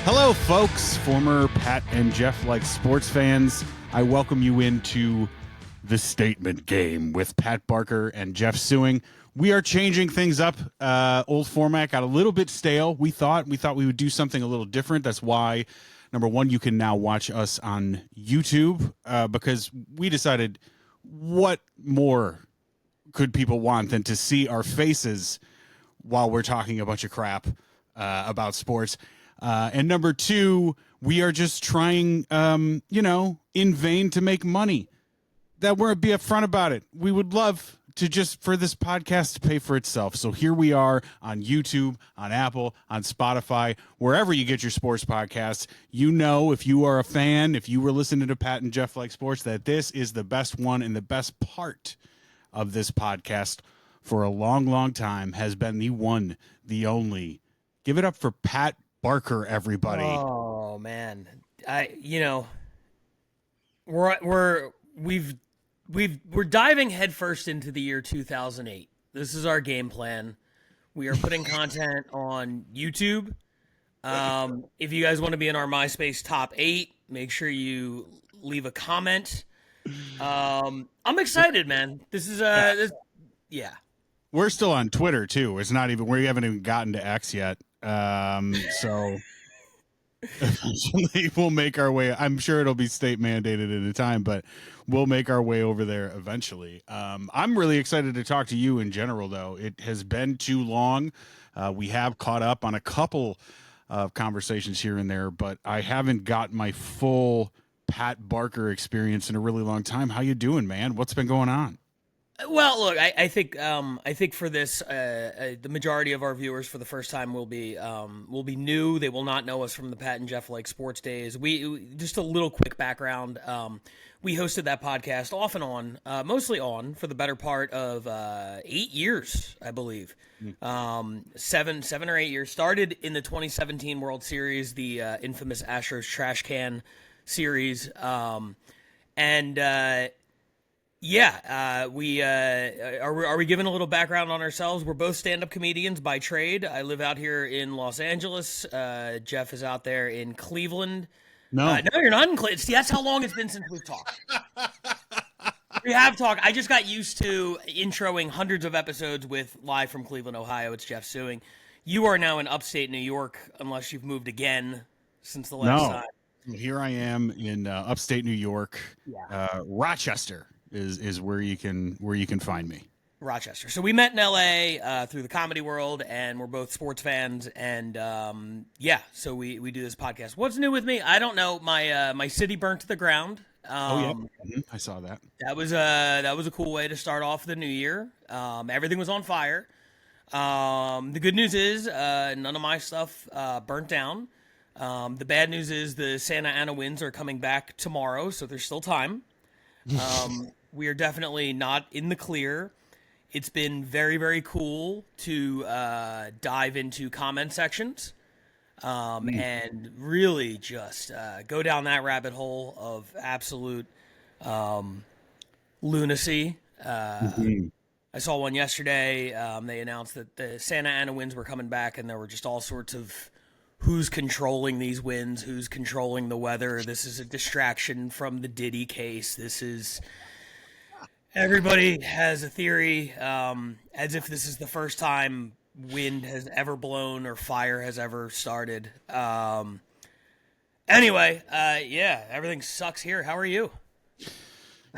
Hello, folks, former Pat and Jeff like sports fans. I welcome you into the statement game with Pat Barker and Jeff Suing. We are changing things up. Old format got a little bit stale. We thought we would do something a little different. That's why, number one, you can now watch us on YouTube because we decided what more could people want than to see our faces while we're talking a bunch of crap about sports. And number two, we are just trying, in vain to make money. That we're be upfront about it. We would love to just for this podcast to pay for itself. So here we are on YouTube, on Apple, on Spotify, wherever you get your sports podcasts. You know, if you are a fan, if you were listening to Pat and Jeff Like Sports, that this is the best one and the best part of this podcast for a long, long time has been the one, the only. Give it up for Pat Barker, everybody. Oh man, we're diving headfirst into the year 2008. This is our game plan. We are putting content on YouTube. If you guys want to be in our MySpace top 8, make sure you leave a comment. I'm excited, man. This is yeah. We're still on Twitter too. We haven't even gotten to X yet. So eventually we'll make our way. I'm sure it'll be state mandated at a time, but we'll make our way over there eventually. I'm really excited to talk to you in general, though. It has been too long. We have caught up on a couple of conversations here and there, but I haven't got my full Pat Barker experience in a really long time. How you doing, man? What's been going on? Well, look, I think for this, the majority of our viewers for the first time will be new. They will not know us from the Pat and Jeff Like Sports days. We just a little quick background. We hosted that podcast off and on, mostly on, for the better part of 8 years, I believe. 7 or 8 years. Started in the 2017 World Series, the infamous Astros trash can series, are we giving a little background on ourselves? We're both stand-up comedians by trade. I live out here in Los Angeles. Jeff is out there in Cleveland. No, no, you're not in Cleveland. See, that's how long it's been since we've talked. We have talked. I just got used to introing hundreds of episodes with live from Cleveland, Ohio. It's Jeff Suing. You are now in upstate New York, unless you've moved again since the last time. Here I am in upstate New York. Yeah. Rochester is where you can find me. Rochester. So we met in LA through the comedy world, and we're both sports fans. And so we do this podcast. What's new with me? I don't know. My city burnt to the ground. I saw that. That was a cool way to start off the new year. Everything was on fire. The good news is none of my stuff burnt down. The bad news is the Santa Ana winds are coming back tomorrow, so there's still time. We are definitely not in the clear. It's been very, very cool to dive into comment sections and really just go down that rabbit hole of absolute lunacy. I saw one yesterday. They announced that the Santa Ana winds were coming back, and there were just all sorts of who's controlling these winds, who's controlling the weather. This is a distraction from the Diddy case. This is... Everybody has a theory, as if this is the first time wind has ever blown or fire has ever started. Anyway, everything sucks here. How are you?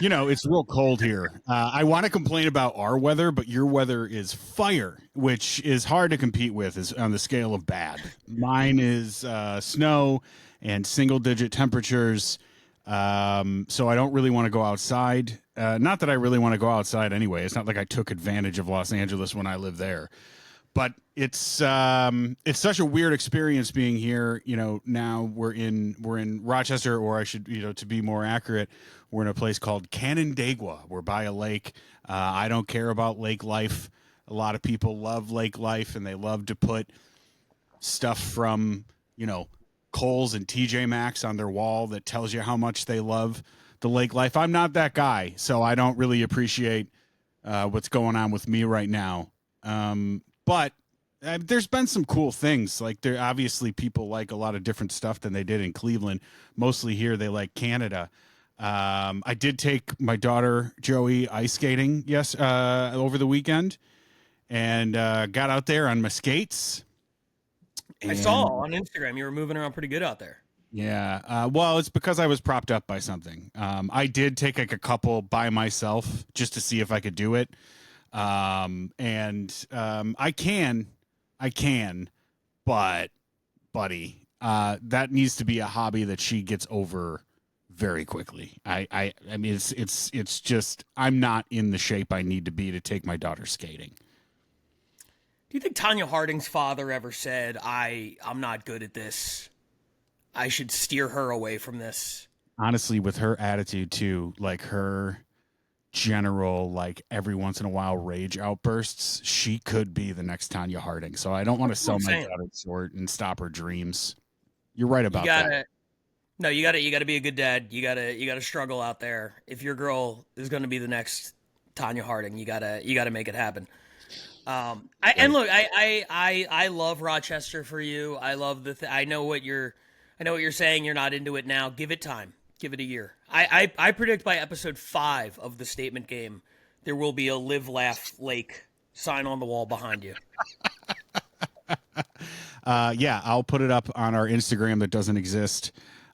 You know, it's real cold here. I want to complain about our weather, but your weather is fire, which is hard to compete with is on the scale of bad. Mine is snow and single-digit temperatures, so I don't really want to go outside. Not that I really want to go outside anyway. It's not like I took advantage of Los Angeles when I lived there. But it's such a weird experience being here. You know, now we're in Rochester, or I should, to be more accurate, we're in a place called Canandaigua. We're by a lake. I don't care about lake life. A lot of people love lake life, and they love to put stuff from, Kohl's and TJ Maxx on their wall that tells you how much they love the lake life. I'm not that guy, so I don't really appreciate what's going on with me right now. But there's been some cool things. Like there, obviously, people like a lot of different stuff than they did in Cleveland. Mostly here, they like Canada. I did take my daughter Joey ice skating over the weekend, and got out there on my skates. I saw on Instagram you were moving around pretty good out there. Yeah. Well, it's because I was propped up by something. I did take like a couple by myself just to see if I could do it. I can, but buddy, that needs to be a hobby that she gets over very quickly. I mean, it's just, I'm not in the shape I need to be to take my daughter skating. Do you think Tanya Harding's father ever said, I'm not good at this, I should steer her away from this? Honestly, with her attitude too, like her general, like every once in a while rage outbursts, she could be the next Tanya Harding. So I don't want to sell my daughter short and stop her dreams. You're right about that. No, you gotta be a good dad. You gotta struggle out there. If your girl is gonna be the next Tanya Harding, you gotta make it happen. I love Rochester for you. I love I know what you're saying. You're not into it now. Give it time. Give it a year. I predict by episode 5 of the statement game, there will be a Live Laugh Lake sign on the wall behind you. Yeah, I'll put it up on our Instagram that doesn't exist,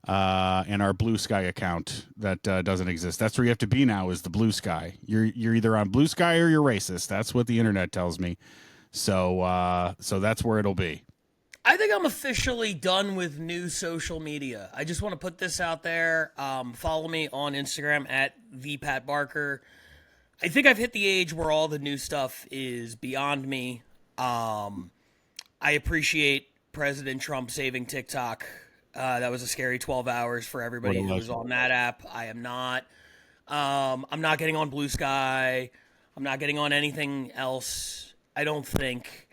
and our Blue Sky account that doesn't exist. That's where you have to be now, is the Blue Sky. You're either on Blue Sky or you're racist. That's what the internet tells me. So that's where it'll be. I think I'm officially done with new social media. I just want to put this out there. Follow me on Instagram at @ThePatBarker. I think I've hit the age where all the new stuff is beyond me. I appreciate President Trump saving TikTok. That was a scary 12 hours for everybody who was on that app. I am not. I'm not getting on Blue Sky. I'm not getting on anything else, I don't think.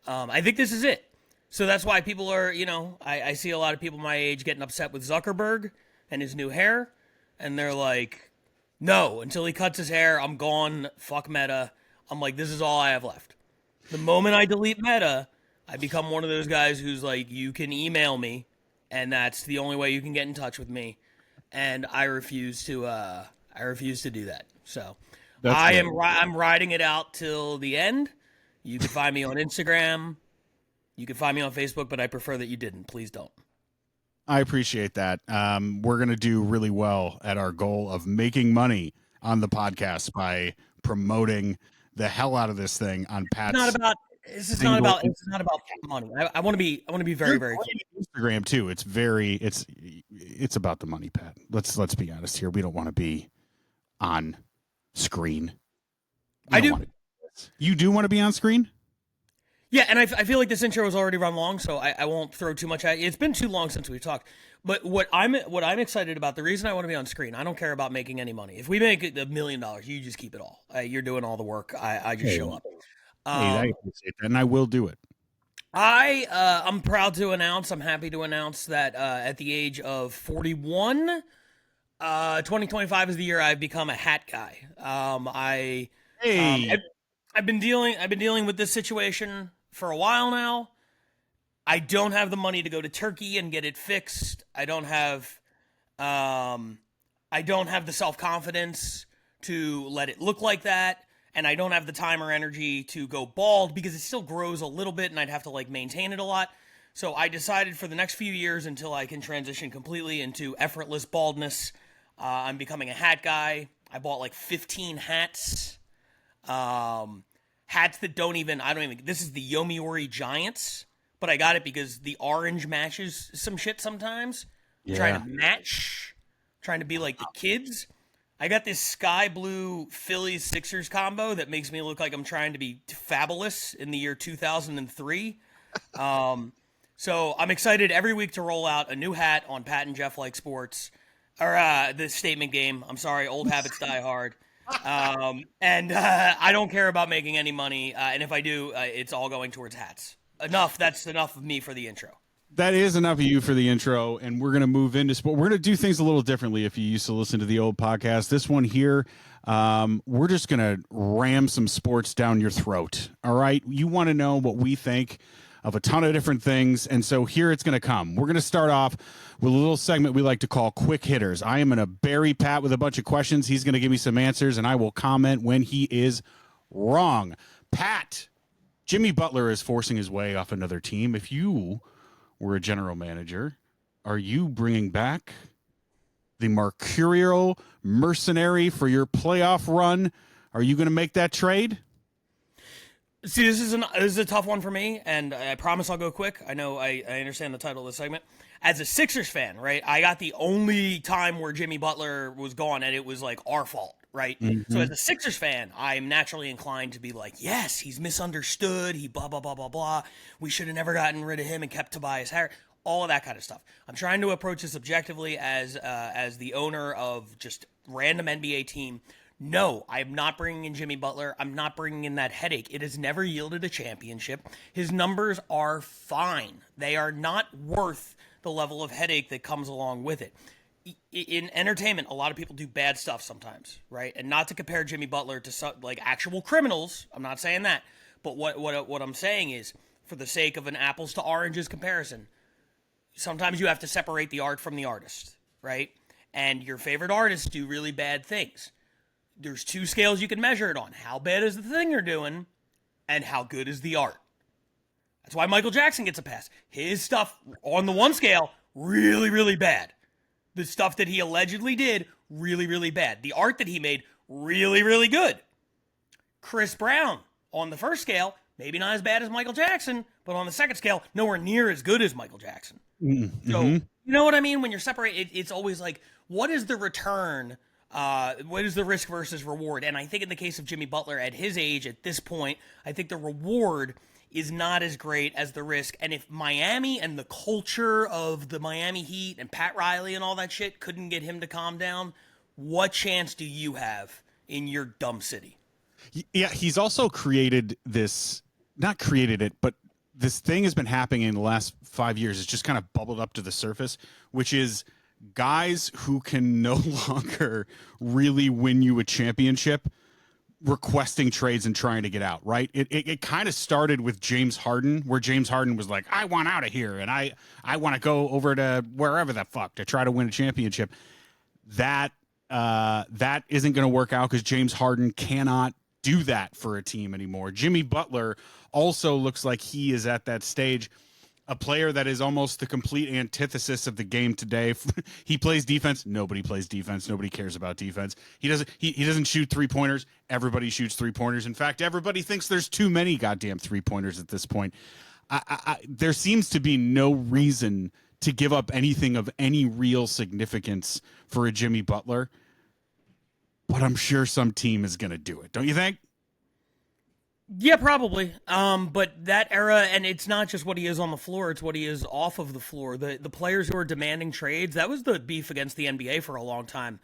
I think this is it. So that's why people are, I see a lot of people my age getting upset with Zuckerberg and his new hair. And they're like, no, until he cuts his hair, I'm gone. Fuck Meta. I'm like, this is all I have left. The moment I delete Meta, I become one of those guys who's like, you can email me, and that's the only way you can get in touch with me. And I refuse to do that. So I'm riding it out till the end. You can find me on Instagram. You can find me on Facebook, but I prefer that you didn't. Please don't. I appreciate that. We're going to do really well at our goal of making money on the podcast by promoting the hell out of this thing on Pat's. This is not about money. I want to be very, very clear. Instagram too. It's about the money, Pat. Let's be honest here. We don't want to be on screen. I do. You do want to be on screen? Yeah, and I feel like this intro has already run long, so I won't throw too much at you. It's been too long since we've talked. But what I'm excited about, the reason I want to be on screen, I don't care about making any money. If we make $1 million, you just keep it all. You're doing all the work. I just show up. I appreciate that, and I will do it. I'm proud to announce, I'm happy to announce that at the age of 41, 2025 is the year I've become a hat guy. I've been dealing with this situation for a while now. I don't have the money to go to Turkey and get it fixed. I don't have the self-confidence to let it look like that, and I don't have the time or energy to go bald because it still grows a little bit and I'd have to maintain it a lot. So I decided for the next few years, until I can transition completely into effortless baldness, I'm becoming a hat guy. I bought 15 hats. Hats that this is the Yomiuri Giants, but I got it because the orange matches some shit sometimes. Yeah. Trying to be like the kids. I got this sky blue Phillies Sixers combo that makes me look like I'm trying to be fabulous in the year 2003. So I'm excited every week to roll out a new hat on Pat and Jeff Like Sports, or the statement game. I'm sorry, old habits die hard. I don't care about making any money, and if I do, it's all going towards hats. That's enough of me for the intro. That is enough of you for the intro, and we're going to move into sport. We're going to do things a little differently if you used to listen to the old podcast. This one here, we're just going to ram some sports down your throat. All right? You want to know what we think of a ton of different things, and so here it's going to come. We're going to start off with a little segment we like to call Quick Hitters. I am going to bury Pat with a bunch of questions. He's going to give me some answers, and I will comment when he is wrong. Pat, Jimmy Butler is forcing his way off another team. If you were a general manager, are you bringing back the mercurial mercenary for your playoff run? Are you going to make that trade? See, this is a tough one for me, and I promise I'll go quick. I know I understand the title of the segment. As a Sixers fan, right, I got the only time where Jimmy Butler was gone, and it was like our fault, right? Mm-hmm. So as a Sixers fan, I'm naturally inclined to be like, yes, he's misunderstood. He blah, blah, blah, blah, blah. We should have never gotten rid of him and kept Tobias Harris. All of that kind of stuff. I'm trying to approach this objectively as the owner of just random NBA team. No, I'm not bringing in Jimmy Butler. I'm not bringing in that headache. It has never yielded a championship. His numbers are fine. They are not worth the level of headache that comes along with it. In entertainment, a lot of people do bad stuff sometimes, right? And not to compare Jimmy Butler to like actual criminals. I'm not saying that. But what I'm saying is, for the sake of an apples to oranges comparison, sometimes you have to separate the art from the artist, right? And your favorite artists do really bad things. There's two scales you can measure it on. How bad is the thing you're doing, and how good is the art? That's why Michael Jackson gets a pass. His stuff, on the one scale, really, really bad. The stuff that he allegedly did, really, really bad. The art that he made, really, really good. Chris Brown, on the first scale, maybe not as bad as Michael Jackson, but on the second scale, nowhere near as good as Michael Jackson. Mm-hmm. So, you know what I mean? When you're separated, it's always like, what is the return? What is the risk versus reward? And I think in the case of Jimmy Butler at his age, at this point, I think the reward is not as great as the risk. And if Miami and the culture of the Miami Heat and Pat Riley and all that shit couldn't get him to calm down, what chance do you have in your dumb city? Yeah, he's also created this, not created it, but this thing has been happening in the last 5 years. It's just kind of bubbled up to the surface, which is guys who can no longer really win you a championship requesting trades and trying to get out, right? It kind of started with James Harden, where James Harden was like, I want out of here, and I want to go over to wherever the fuck to try to win a championship. That isn't going to work out because James Harden cannot do that for a team anymore. Jimmy Butler also looks like he is at that stage, a player that is almost the complete antithesis of the game today. He plays defense. Nobody plays defense. Nobody cares about defense. He doesn't shoot three-pointers. Everybody shoots three-pointers. In fact, everybody thinks there's too many goddamn three-pointers at this point. There seems to be no reason to give up anything of any real significance for a Jimmy Butler, but I'm sure some team is going to do it. Don't you think? Yeah, probably. But that era, and it's not just what he is on the floor, it's what he is off of the floor. The players who are demanding trades, that was the beef against the NBA for a long time,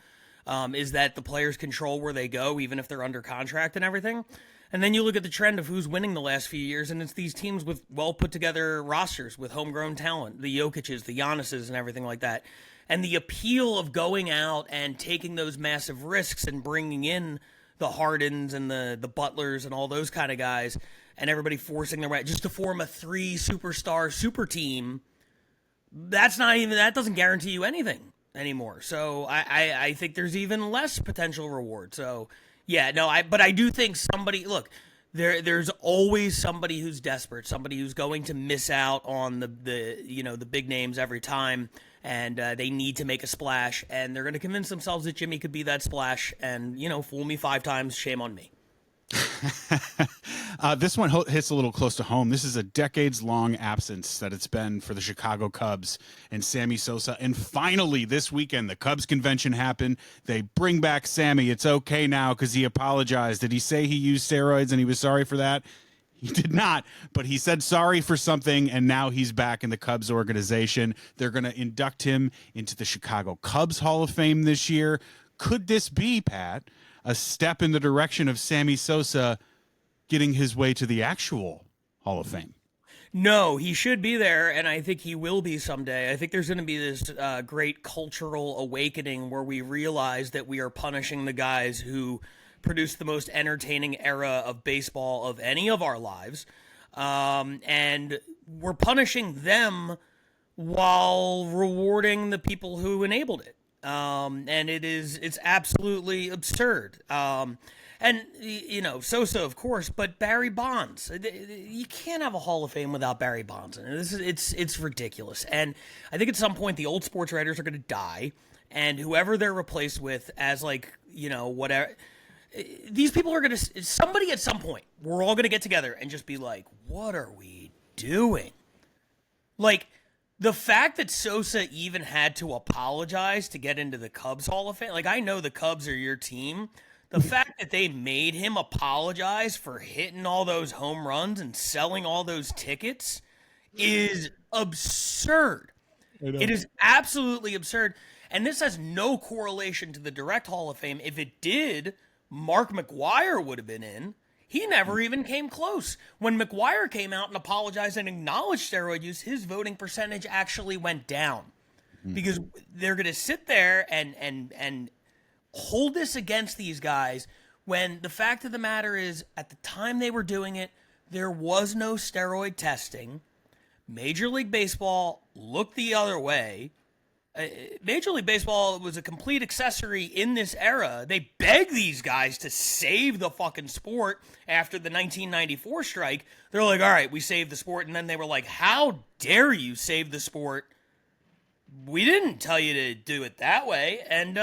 is that the players control where they go, even if they're under contract and everything. And then you look at the trend of who's winning the last few years, and it's these teams with well-put-together rosters, with homegrown talent, the Jokic's, the Giannis's, and everything like that. And the appeal of going out and taking those massive risks and bringing in the Hardens and the Butlers and all those kind of guys, and everybody forcing their way just to form a 3 superstar super team, that doesn't guarantee you anything anymore. So I think there's even less potential reward. So yeah, no, but I do think look, there's always somebody who's desperate, somebody who's going to miss out on the big names every time. And they need to make a splash, and they're going to convince themselves that Jimmy could be that splash, and, fool me 5 times, shame on me. This one hits a little close to home. This is a decades-long absence that it's been for the Chicago Cubs and Sammy Sosa. And finally, this weekend, the Cubs convention happened. They bring back Sammy. It's okay now because he apologized. Did he say he used steroids and he was sorry for that? He did not, but he said sorry for something, and now he's back in the Cubs organization. They're going to induct him into the Chicago Cubs Hall of Fame this year. Could this be, Pat, a step in the direction of Sammy Sosa getting his way to the actual Hall of Fame? No, he should be there, and I think he will be someday. I think there's going to be this great cultural awakening where we realize that we are punishing the guys who produced the most entertaining era of baseball of any of our lives. And we're punishing them while rewarding the people who enabled it. And it's absolutely absurd. And Sosa, of course, but Barry Bonds. You can't have a Hall of Fame without Barry Bonds. And it's ridiculous. And I think at some point the old sports writers are going to die, and whoever they're replaced with as whatever. These people are going to, somebody at some point, we're all going to get together and just be like, what are we doing? Like, the fact that Sosa even had to apologize to get into the Cubs Hall of Fame, like, I know the Cubs are your team. The fact that they made him apologize for hitting all those home runs and selling all those tickets is absurd. It is absolutely absurd. And this has no correlation to the direct Hall of Fame. If it did, Mark McGwire would have been in. He never even came close. When McGwire came out and apologized and acknowledged steroid use, his voting percentage actually went down. Because they're going to sit there and hold this against these guys when the fact of the matter is, at the time they were doing it, there was no steroid testing. Major League Baseball looked the other way. Major League Baseball was a complete accessory in this era. They begged these guys to save the fucking sport after the 1994 strike. They're like, all right, we saved the sport. And then they were like, how dare you save the sport? We didn't tell you to do it that way. And,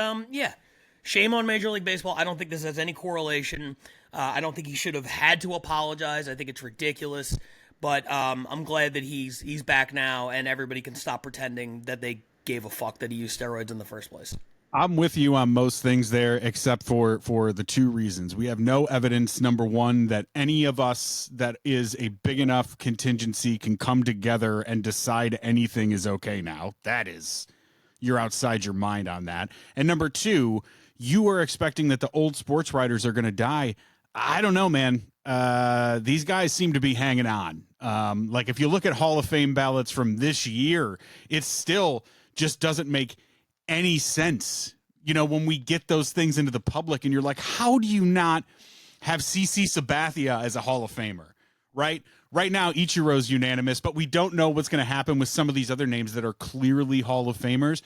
shame on Major League Baseball. I don't think this has any correlation. I don't think he should have had to apologize. I think it's ridiculous. But I'm glad that he's back now, and everybody can stop pretending that they gave a fuck that he used steroids in the first place. I'm with you on most things there, except for the two reasons. We have no evidence, number one, that any of us that is a big enough contingency can come together and decide anything is okay now. That is, you're outside your mind on that. And number two, you are expecting that the old sports writers are going to die. I don't know, man. These guys seem to be hanging on. Like, if you look at Hall of Fame ballots from this year, it still just doesn't make any sense. You know, when we get those things into the public and you're like, how do you not have CC Sabathia as a Hall of Famer, right? Right now, Ichiro's unanimous, but we don't know what's going to happen with some of these other names that are clearly Hall of Famers.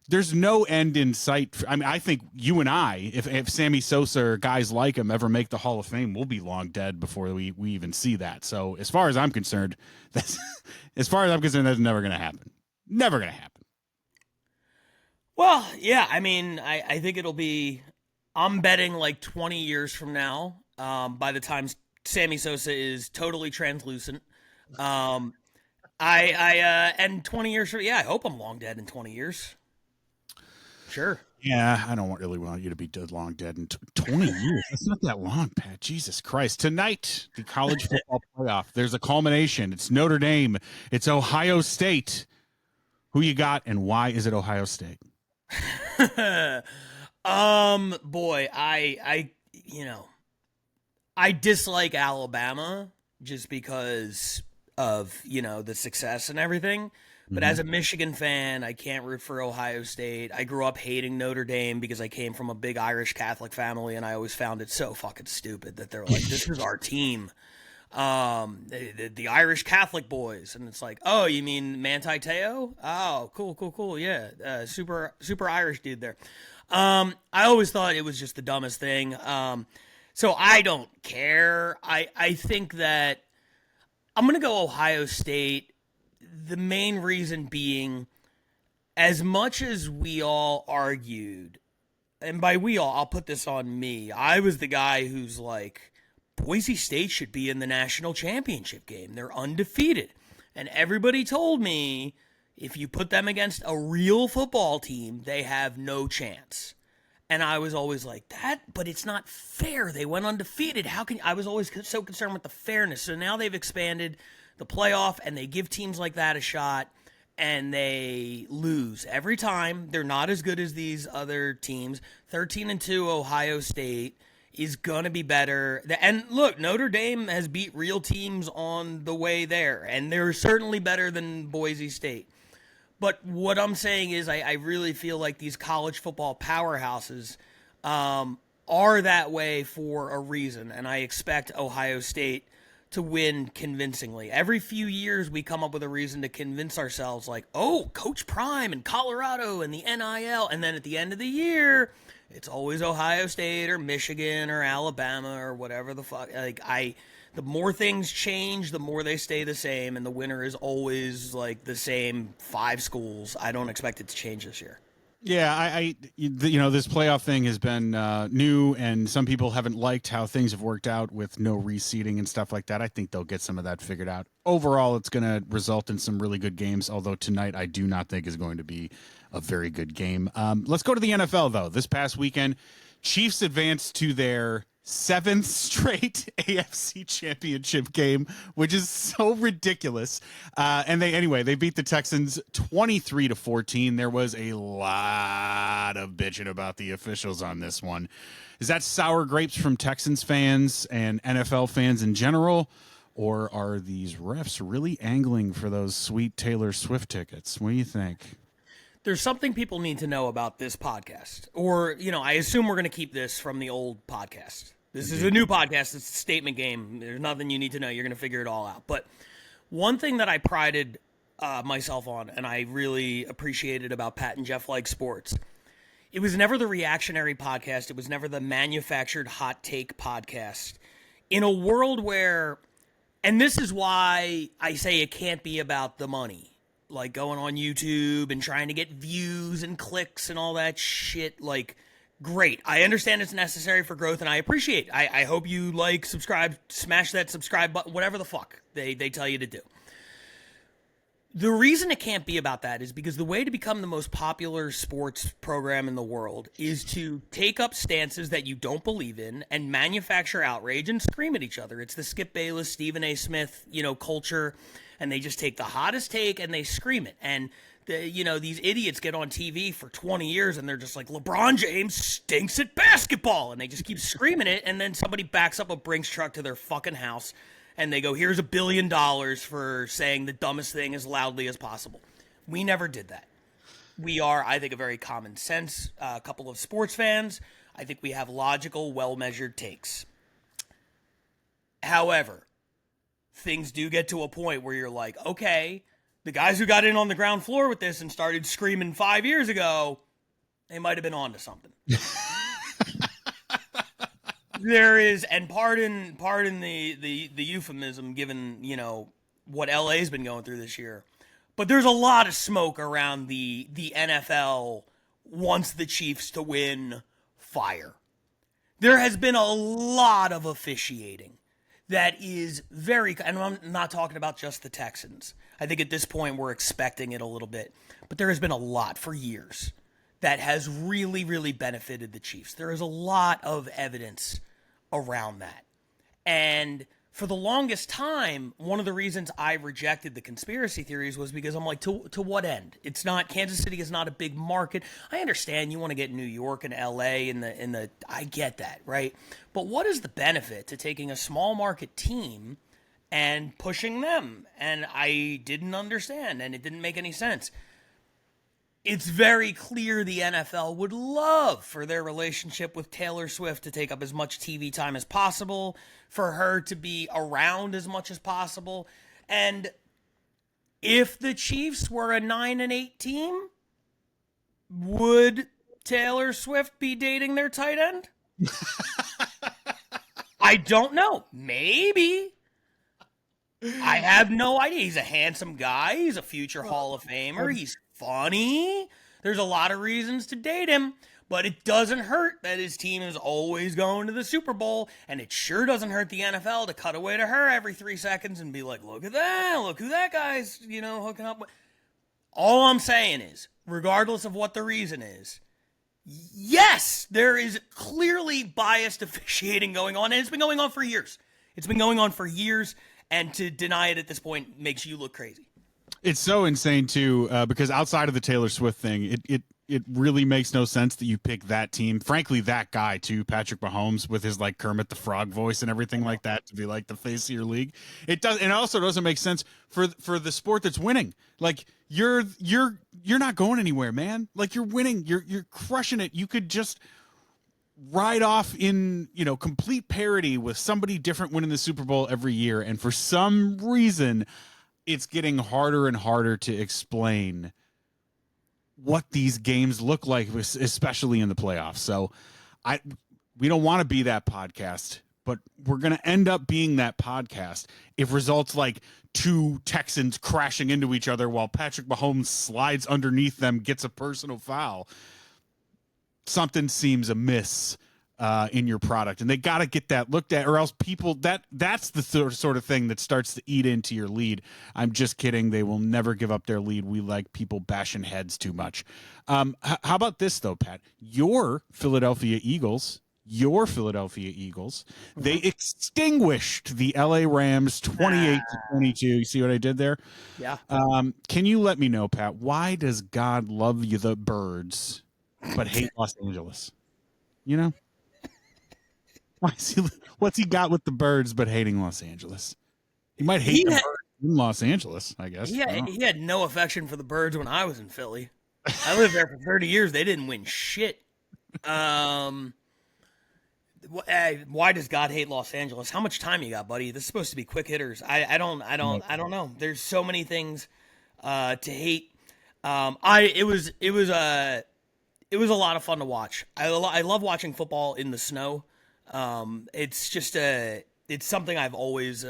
There's no end in sight. I mean, I think you and I, if Sammy Sosa or guys like him ever make the Hall of Fame, we'll be long dead before we even see that. So as far as I'm concerned, that's never going to happen. Never going to happen. Well, yeah, I mean, I think it'll be, I'm betting like 20 years from now, by the time Sammy Sosa is totally translucent. And 20 years from, I hope I'm long dead in 20 years. Sure. Yeah, I don't really want you to be dead long dead in 20 years. That's not that long, Pat. Jesus Christ. Tonight, the college football playoff, there's a culmination. It's Notre Dame. It's Ohio State. Who you got, and why is it Ohio State? Boy, I dislike Alabama just because of, the success and everything. But as a Michigan fan, I can't root for Ohio State. I grew up hating Notre Dame because I came from a big Irish Catholic family, and I always found it so fucking stupid that they're like, this is our team. The Irish Catholic boys. And it's like, oh, you mean Manti Te'o? Oh, cool. Yeah. Super Irish dude there. I always thought it was just the dumbest thing. So I don't care. I think that I'm going to go Ohio State. The main reason being, as much as we all argued, and by we all, I'll put this on me. I was the guy who's like, Boise State should be in the national championship game. They're undefeated. And everybody told me, if you put them against a real football team, they have no chance. And I was always like, but it's not fair. They went undefeated. I was always so concerned with the fairness. So now they've expanded the playoff, and they give teams like that a shot, and they lose every time. They're not as good as these other teams. 13-2 Ohio State is going to be better. And look, Notre Dame has beat real teams on the way there, and they're certainly better than Boise State. But what I'm saying is I really feel like these college football powerhouses are that way for a reason, and I expect Ohio State to win convincingly. Every few years we come up with a reason to convince ourselves like, oh, Coach Prime and Colorado and the NIL, and then at the end of the year, it's always Ohio State or Michigan or Alabama or whatever the fuck. The more things change, the more they stay the same, and the winner is always like the same 5 schools. I don't expect it to change this year. Yeah, this playoff thing has been new, and some people haven't liked how things have worked out with no reseeding and stuff like that. I think they'll get some of that figured out. Overall, it's going to result in some really good games, although tonight I do not think is going to be a very good game. Let's go to the NFL, though. This past weekend, Chiefs advanced to their 7th straight AFC championship game, which is so ridiculous. And they beat the Texans 23-14. There was a lot of bitching about the officials on this one. Is that sour grapes from Texans fans and NFL fans in general? Or are these refs really angling for those sweet Taylor Swift tickets? What do you think? There's something people need to know about this podcast. Or, I assume we're going to keep this from the old podcast. This is a new podcast. It's a statement game. There's nothing you need to know. You're going to figure it all out. But one thing that I prided myself on, and I really appreciated about Pat and Jeff Like Sports, it was never the reactionary podcast. It was never the manufactured hot take podcast. In a world where, and this is why I say it can't be about the money, like going on YouTube and trying to get views and clicks and all that shit, like, great. I understand it's necessary for growth, and I appreciate it. I hope you like, subscribe, smash that subscribe button, whatever the fuck they tell you to do. The reason it can't be about that is because the way to become the most popular sports program in the world is to take up stances that you don't believe in and manufacture outrage and scream at each other. It's the Skip Bayless, Stephen A. Smith, culture, and they just take the hottest take and they scream it. And these idiots get on TV for 20 years and they're just like, LeBron James stinks at basketball. And they just keep screaming it. And then somebody backs up a Brinks truck to their fucking house and they go, here's $1 billion for saying the dumbest thing as loudly as possible. We never did that. We are, I think, a very common sense couple of sports fans. I think we have logical, well-measured takes. However, things do get to a point where you're like, okay, the guys who got in on the ground floor with this and started screaming 5 years ago, they might have been onto something. There is, and pardon the euphemism given, what LA's been going through this year, but there's a lot of smoke around the NFL wants the Chiefs to win fire. There has been a lot of officiating that is very, and I'm not talking about just the Texans. I think at this point we're expecting it a little bit, but there has been a lot for years that has really, really benefited the Chiefs. There is a lot of evidence around that. And for the longest time, one of the reasons I rejected the conspiracy theories was because I'm like, to what end? It's not, Kansas City is not a big market. I understand you want to get New York and LA in the I get that, right? But what is the benefit to taking a small market team and pushing them? And I didn't understand, and it didn't make any sense. It's very clear the NFL would love for their relationship with Taylor Swift to take up as much TV time as possible, for her to be around as much as possible. And if the Chiefs were a 9-8 team, would Taylor Swift be dating their tight end? I don't know. Maybe. I have no idea. He's a handsome guy. He's a future Hall of Famer. He's funny. There's a lot of reasons to date him, but it doesn't hurt that his team is always going to the Super Bowl, and it sure doesn't hurt the NFL to cut away to her every 3 seconds and be like, look at that, look who that guy's, hooking up with. All I'm saying is, regardless of what the reason is, yes, there is clearly biased officiating going on, and it's been going on for years. It's been going on for years, and to deny it at this point makes you look crazy. It's so insane too, because outside of the Taylor Swift thing, it really makes no sense that you pick that team. Frankly, that guy too, Patrick Mahomes, with his like Kermit the Frog voice and everything like that, to be like the face of your league. It does, and it also doesn't make sense for the sport that's winning. Like you're not going anywhere, man. Like you're winning, you're crushing it. You could just ride off in complete parity with somebody different winning the Super Bowl every year, and for some reason, it's getting harder and harder to explain what these games look like, especially in the playoffs. So we don't want to be that podcast, but we're going to end up being that podcast if results like two Texans crashing into each other while Patrick Mahomes slides underneath them, gets a personal foul. Something seems amiss in your product, and they got to get that looked at, or else that's the sort of thing that starts to eat into your lead. I'm just kidding. They will never give up their lead. We like people bashing heads too much. How about this though, Pat? Your Philadelphia Eagles, they extinguished the LA Rams 28-22. You see what I did there? Yeah. Can you let me know, Pat, why does God love you the birds but hate Los Angeles? What's he got with the birds but hating Los Angeles? He might hate the birds in Los Angeles, I guess. He had no affection for the birds when I was in Philly. I lived there for 30 years. They didn't win shit. Why does God hate Los Angeles? How much time you got, buddy? This is supposed to be quick hitters. I don't know. There's so many things to hate. It was a lot of fun to watch. I love watching football in the snow. It's just it's something I've always,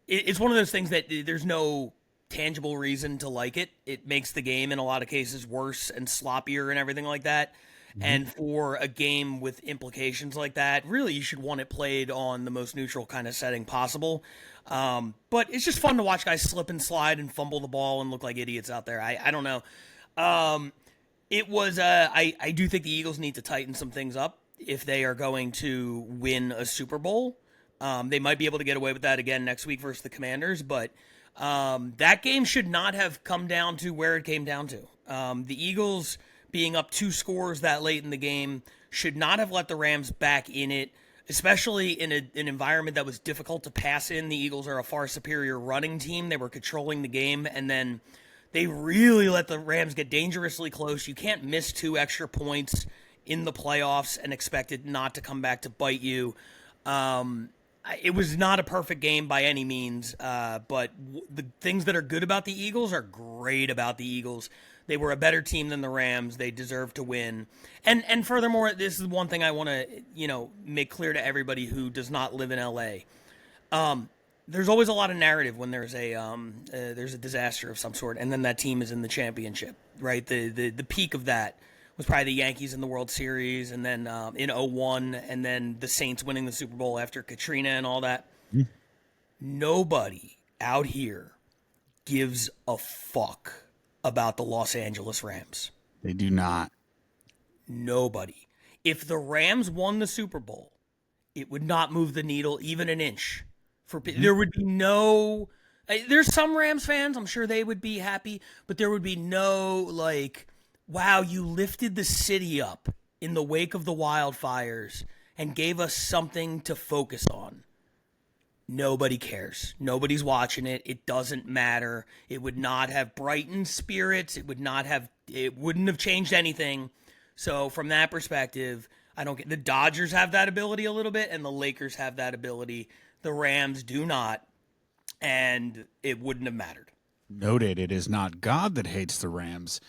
it's one of those things that there's no tangible reason to like it. It makes the game in a lot of cases worse and sloppier and everything like that. Mm-hmm. And for a game with implications like that, really you should want it played on the most neutral kind of setting possible. But it's just fun to watch guys slip and slide and fumble the ball and look like idiots out there. I don't know. It was, I do think the Eagles need to tighten some things up if they are going to win a Super Bowl. They might be able to get away with that again next week versus the Commanders, but that game should not have come down to where it came down to. The Eagles being up 2 scores that late in the game should not have let the Rams back in it, especially in an environment that was difficult to pass in. The Eagles are a far superior running team. They were controlling the game, and then they really let the Rams get dangerously close. You can't miss 2 extra points in the playoffs and expect it not to come back to bite you. It was not a perfect game by any means, but the things that are good about the Eagles are great about the Eagles. They were a better team than the Rams. They deserve to win. And furthermore, this is one thing I want to, make clear to everybody who does not live in LA. There's always a lot of narrative when there's a disaster of some sort, and then that team is in the championship, right? The peak of that was probably the Yankees in the World Series, and then in 2001, and then the Saints winning the Super Bowl after Katrina and all that. Mm. Nobody out here gives a fuck about the Los Angeles Rams. They do not. Nobody. If the Rams won the Super Bowl, it would not move the needle even an inch. There would be no... There's some Rams fans, I'm sure they would be happy, but there would be no, wow, you lifted the city up in the wake of the wildfires and gave us something to focus on. Nobody cares. Nobody's watching it. It doesn't matter. It would not have brightened spirits. It wouldn't have changed anything. So from that perspective, I don't get... The Dodgers have that ability a little bit, and the Lakers have that ability. The Rams do not, and it wouldn't have mattered. Noted. It is not God that hates the Rams,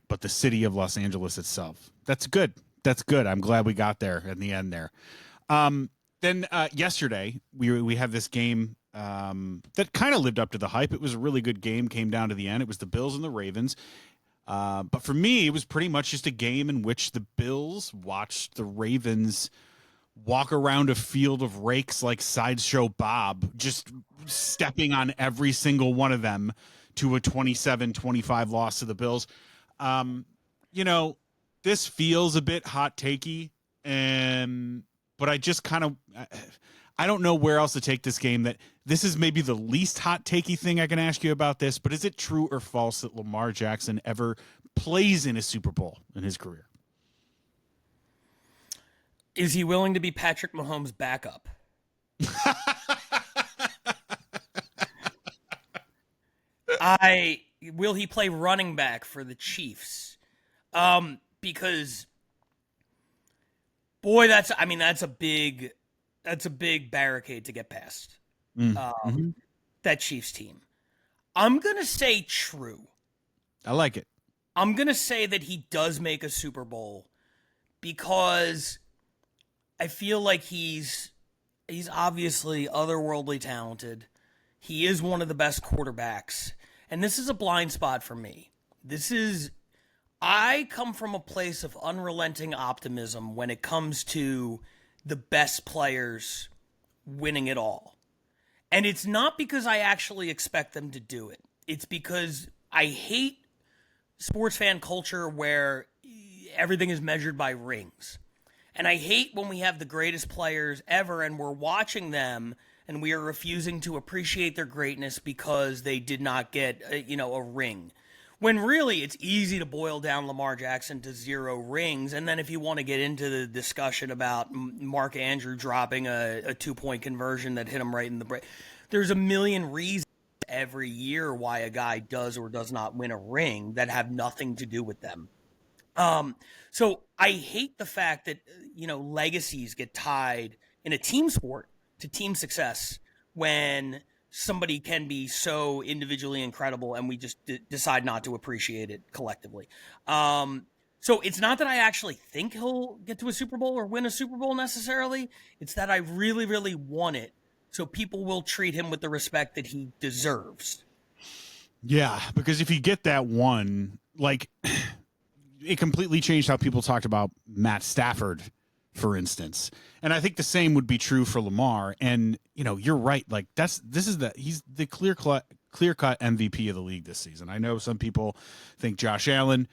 but the city of Los Angeles itself. That's good. I'm glad we got there in the end there. Then yesterday, we had this game that kind of lived up to the hype. It was a really good game, came down to the end. It was the Bills and the Ravens. But for me, it was pretty much just a game in which the Bills watched the Ravens walk around a field of rakes like Sideshow Bob, just stepping on every single one of them to a 27-25 loss to the Bills. This feels a bit hot takey, but I just kind of, I don't know where else to take this game. That this is maybe the least hot takey thing I can ask you about this, but is it true or false that Lamar Jackson ever plays in a Super Bowl in his career. Is he willing to be Patrick Mahomes' backup? Will he play running back for the Chiefs? Because boy, that's a big barricade to get past. Mm-hmm. That Chiefs team. I'm gonna say true. I like it. I'm gonna say that he does make a Super Bowl because I feel like he's obviously otherworldly talented. He is one of the best quarterbacks. And this is a blind spot for me. I come from a place of unrelenting optimism when it comes to the best players winning it all. And it's not because I actually expect them to do it. It's because I hate sports fan culture where everything is measured by rings. And I hate when we have the greatest players ever and we're watching them and we are refusing to appreciate their greatness because they did not get a ring. When really it's easy to boil down Lamar Jackson to 0 rings. And then if you want to get into the discussion about Mark Andrew dropping a 2-point conversion that hit him right in the brain, there's a million reasons every year why a guy does or does not win a ring that have nothing to do with them. So I hate the fact that, legacies get tied in a team sport to team success when somebody can be so individually incredible and we just decide not to appreciate it collectively. So it's not that I actually think he'll get to a Super Bowl or win a Super Bowl necessarily. It's that I really, really want it so people will treat him with the respect that he deserves. Yeah, because if you get that one, like, it completely changed how people talked about Matt Stafford, for instance. And I think the same would be true for Lamar. And, you're right. Like, he's the clear-cut MVP of the league this season. I know some people think Josh Allen.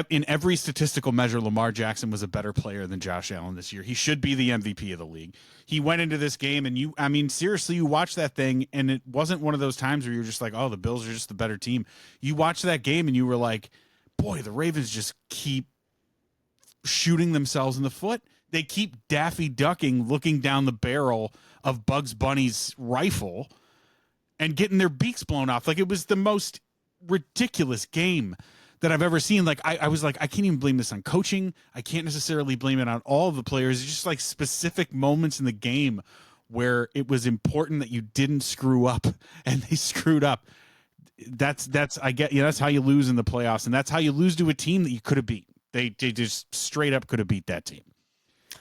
In every statistical measure, Lamar Jackson was a better player than Josh Allen this year. He should be the MVP of the league. He went into this game and seriously, you watch that thing and it wasn't one of those times where you're just like, oh, the Bills are just the better team. You watched that game and you were like, boy, the Ravens just keep shooting themselves in the foot. They keep Daffy ducking, looking down the barrel of Bugs Bunny's rifle and getting their beaks blown off. Like, it was the most ridiculous game that I've ever seen. Like, I was like, I can't even blame this on coaching. I can't necessarily blame it on all of the players. It's just like specific moments in the game where it was important that you didn't screw up and they screwed up. That's how you lose in the playoffs, and that's how you lose to a team that you could have beat. They just straight up could have beat that team.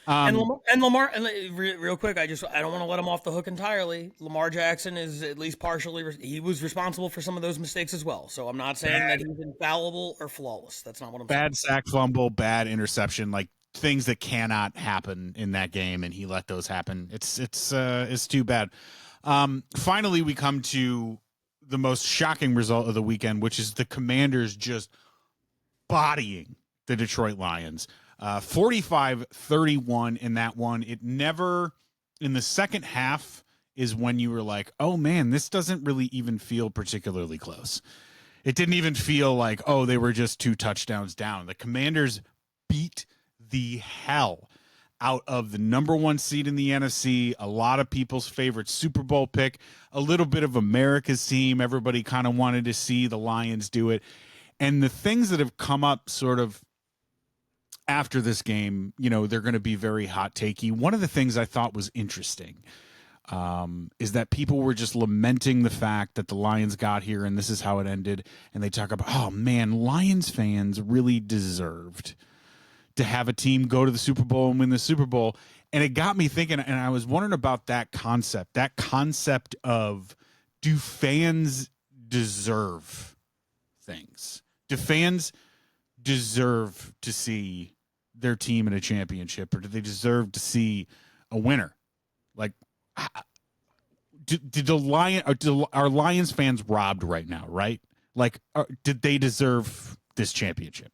And Lamar, real quick, I don't want to let him off the hook entirely. Lamar Jackson is at least partially, he was responsible for some of those mistakes as well. So I'm not saying that he's infallible or flawless. That's not what I'm saying. Bad sack fumble, bad interception, like things that cannot happen in that game, and he let those happen. It's too bad. Finally, we come to the most shocking result of the weekend, which is the Commanders just bodying the Detroit Lions. 45-31 in that one. It never, in the second half, is when you were like, oh man, this doesn't really even feel particularly close. It didn't even feel like, oh, they were just 2 touchdowns down. The Commanders beat the hell out of the number 1 seed in the NFC, a lot of people's favorite Super Bowl pick, a little bit of America's team. Everybody kind of wanted to see the Lions do it. And the things that have come up sort of after this game, they're going to be very hot takey. One of the things I thought was interesting is that people were just lamenting the fact that the Lions got here and this is how it ended. And they talk about, oh man, Lions fans really deserved to have a team go to the Super Bowl and win the Super Bowl. And it got me thinking, and I was wondering about that concept of, do fans deserve things? Do fans deserve to see their team in a championship, or do they deserve to see a winner? Like, are Lions fans robbed right now, right? Like, did they deserve this championship?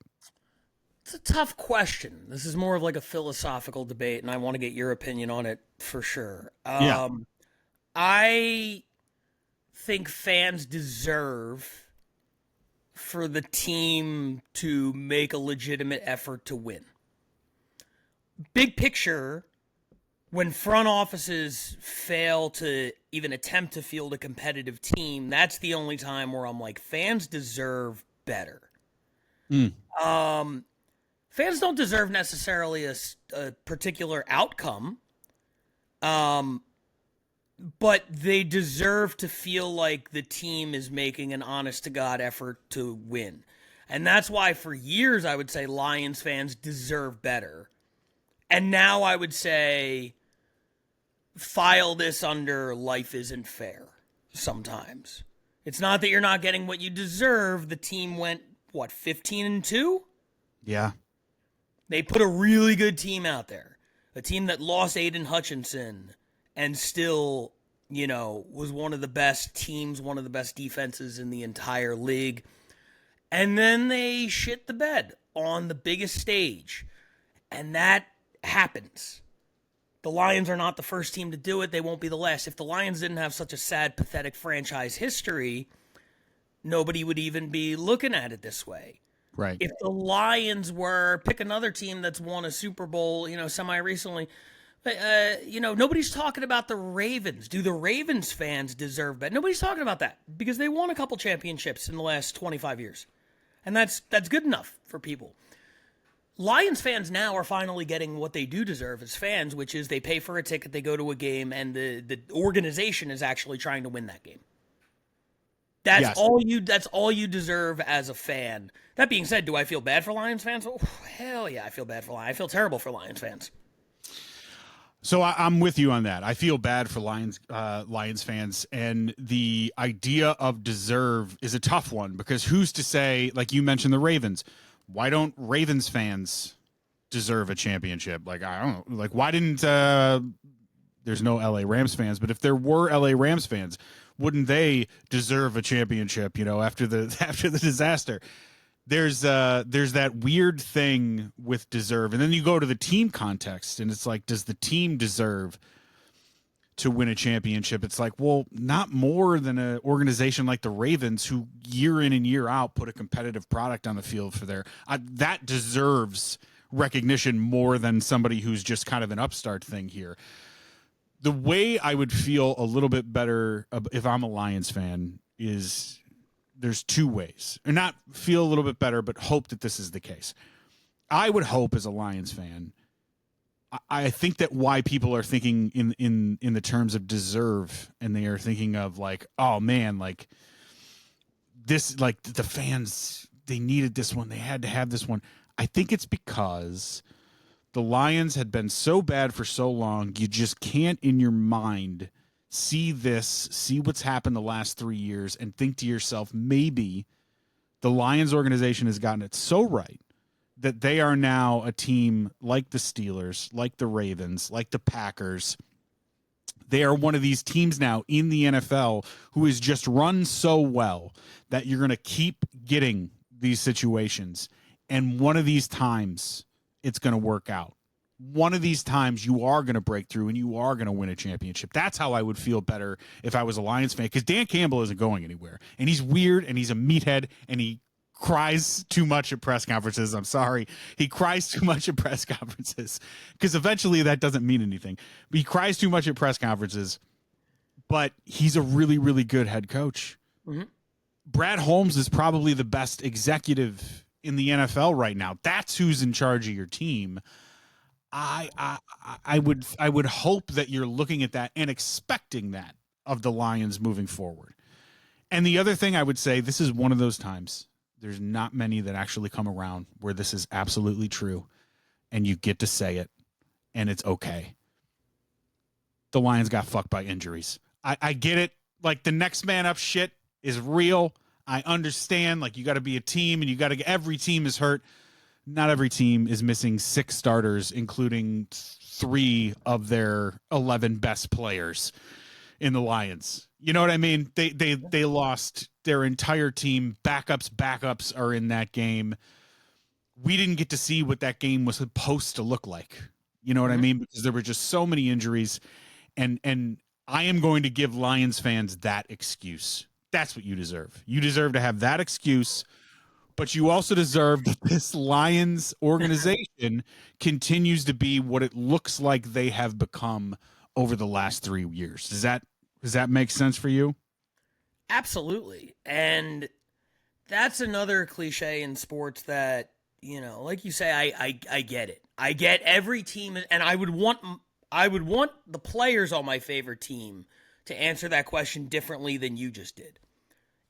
It's a tough question. This is more of like a philosophical debate, and I want to get your opinion on it for sure. Yeah. I think fans deserve for the team to make a legitimate effort to win. Big picture, when front offices fail to even attempt to field a competitive team, that's the only time where I'm like, fans deserve better. Mm. Fans don't deserve necessarily a particular outcome, but they deserve to feel like the team is making an honest to God effort to win. And that's why for years I would say Lions fans deserve better. And now I would say file this under life isn't fair sometimes. It's not that you're not getting what you deserve. The team went, 15-2? Yeah. They put a really good team out there. A team that lost Aiden Hutchinson and still, was one of the best teams, one of the best defenses in the entire league. And then they shit the bed on the biggest stage. And that happens. The Lions are not the first team to do it. They won't be the last. If the Lions didn't have such a sad, pathetic franchise history, nobody would even be looking at it this way. Right. If the Lions were, pick another team that's won a Super Bowl, semi-recently, nobody's talking about the Ravens. Do the Ravens fans deserve that? Nobody's talking about that because they won a couple championships in the last 25 years. And that's good enough for people. Lions fans now are finally getting what they do deserve as fans, which is they pay for a ticket, they go to a game, and the organization is actually trying to win that game. That's all you deserve as a fan. That being said, do I feel bad for Lions fans? Oh, hell yeah, I feel bad for Lions. I feel terrible for Lions fans. So I'm with you on that. I feel bad for Lions fans, and the idea of deserve is a tough one because who's to say, like you mentioned the Ravens, why don't Ravens fans deserve a championship? Like, I don't know, like why didn't there's no LA Rams fans, but if there were LA Rams fans, wouldn't they deserve a championship, after the disaster? There's that weird thing with deserve. And then you go to the team context and it's like, does the team deserve to win a championship? It's like, well, not more than an organization like the Ravens who year in and year out put a competitive product on the field for that deserves recognition more than somebody who's just kind of an upstart thing here. The way I would feel a little bit better if I'm a Lions fan is there's two ways, or not feel a little bit better, but hope that this is the case. I would hope as a Lions fan, I think that why people are thinking in the terms of deserve, and they are thinking of like, oh man, like this, like the fans, they needed this one. They had to have this one. I think it's because the Lions had been so bad for so long, you just can't in your mind see what's happened the last 3 years and think to yourself, maybe the Lions organization has gotten it so right that they are now a team like the Steelers, like the Ravens, like the Packers. They are one of these teams now in the NFL who is just run so well that you're going to keep getting these situations. And one of these times it's going to work out. One of these times you are going to break through and you are going to win a championship. That's how I would feel better if I was a Lions fan, because Dan Campbell isn't going anywhere. And he's weird and he's a meathead and he cries too much at press conferences. I'm sorry. He cries too much at press conferences because eventually that doesn't mean anything. But he cries too much at press conferences, but he's a really, really good head coach. Mm-hmm. Brad Holmes is probably the best executive in the NFL right now. That's who's in charge of your team. I would hope that you're looking at that and expecting that of the Lions moving forward. And the other thing I would say, this is one of those times, there's not many that actually come around where this is absolutely true and you get to say it and it's okay. The Lions got fucked by injuries. I get it. Like the next man up shit is real. I understand. Like you got to be a team and every team is hurt. Not every team is missing 6 starters, including 3 of their 11 best players in the Lions. You know what I mean? They lost their entire team. Backups are in that game. We didn't get to see what that game was supposed to look like. You know what I mean? Because there were just so many injuries. And I am going to give Lions fans that excuse. That's what you deserve. You deserve to have that excuse but you also deserve that this Lions organization continues to be what it looks like they have become over the last 3 years. Does that make sense for you? Absolutely. And that's another cliche in sports that, like you say, I get it. I get every team, and I would want the players on my favorite team to answer that question differently than you just did.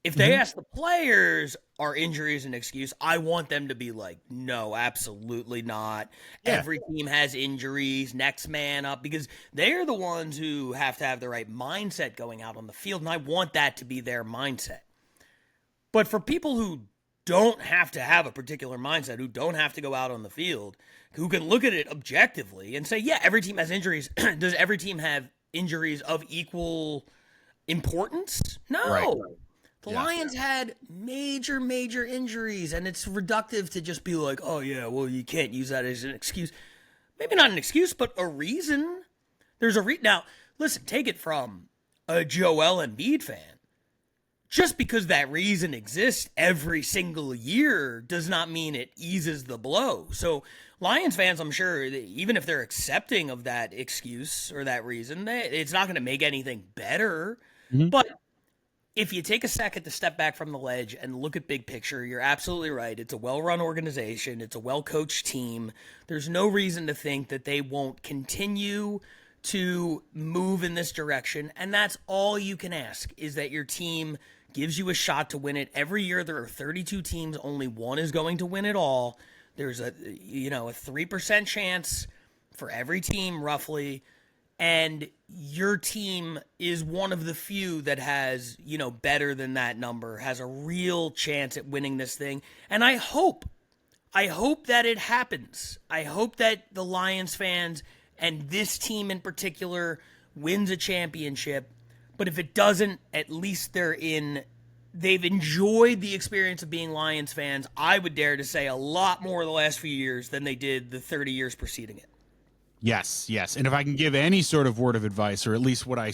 If they ask the players, are injuries an excuse? I want them to be like, no, absolutely not. Yeah. Every team has injuries, next man up, because they're the ones who have to have the right mindset going out on the field, and I want that to be their mindset. But for people who don't have to have a particular mindset, who don't have to go out on the field, who can look at it objectively and say, yeah, every team has injuries. Does every team have injuries of equal importance? No. Right. The Lions had major, major injuries, and it's reductive to just be like, oh, yeah, well, you can't use that as an excuse. Maybe not an excuse, but a reason. There's a Now, listen, take it from a Joel Embiid fan. Just because that reason exists every single year does not mean it eases the blow. So Lions fans, I'm sure, even if they're accepting of that excuse or that reason, it's not going to make anything better. But if you take a second to step back from the ledge and look at big picture, you're absolutely right. It's a well-run organization. It's a well-coached team. There's no reason to think that they won't continue to move in this direction. And that's all you can ask, is that your team gives you a shot to win it. Every year there are 32 teams. Only one is going to win it all. There's a 3% chance for every team, roughly. And your team is one of the few that has, better than that number, has a real chance at winning this thing. And I hope that it happens. I hope that the Lions fans and this team in particular wins a championship. But if it doesn't, at least they've enjoyed the experience of being Lions fans, I would dare to say, a lot more the last few years than they did the 30 years preceding it. Yes. And if I can give any sort of word of advice, or at least what I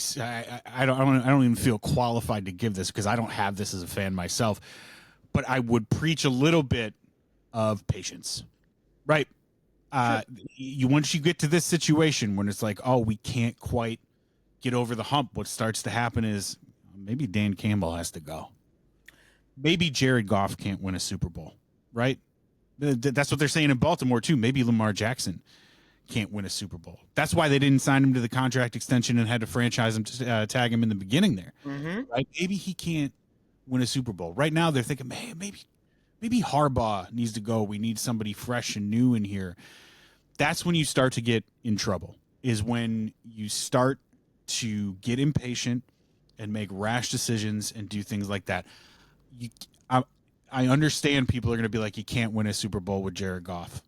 don't even feel qualified to give this because I don't have this as a fan myself, but I would preach a little bit of patience, right? Sure. Once you get to this situation when it's like, oh, we can't quite get over the hump, what starts to happen is maybe Dan Campbell has to go. Maybe Jared Goff can't win a Super Bowl, right? That's what they're saying in Baltimore too. Maybe Lamar Jackson can't win a Super Bowl. That's why they didn't sign him to the contract extension and had to franchise him to tag him in the beginning there. Right? Maybe he can't win a Super Bowl. Right now they're thinking, man, maybe Harbaugh needs to go. We need somebody fresh and new in here. That's when you start to get in trouble, is when you start to get impatient and make rash decisions and do things like that. I understand people are going to be like, you can't win a Super Bowl with Jared Goff.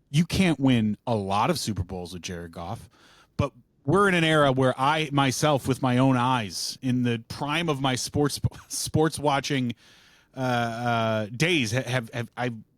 You can't win a lot of Super Bowls with Jared Goff, but we're in an era where I myself, with my own eyes, in the prime of my sports watching days,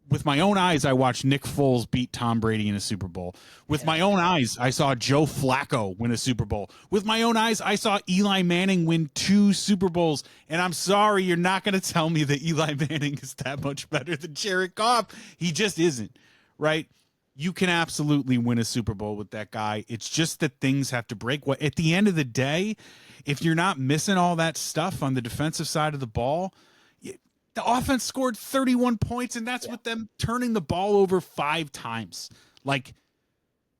with my own eyes, I watched Nick Foles beat Tom Brady in a Super Bowl. With my own eyes, I saw Joe Flacco win a Super Bowl. With my own eyes, I saw Eli Manning win 2 Super Bowls. And I'm sorry, you're not going to tell me that Eli Manning is that much better than Jared Goff. He just isn't, right? You can absolutely win a Super Bowl with that guy. It's just that things have to break. At the end of the day, if you're not missing all that stuff on the defensive side of the ball, the offense scored 31 points, and that's with them turning the ball over 5 times. Like,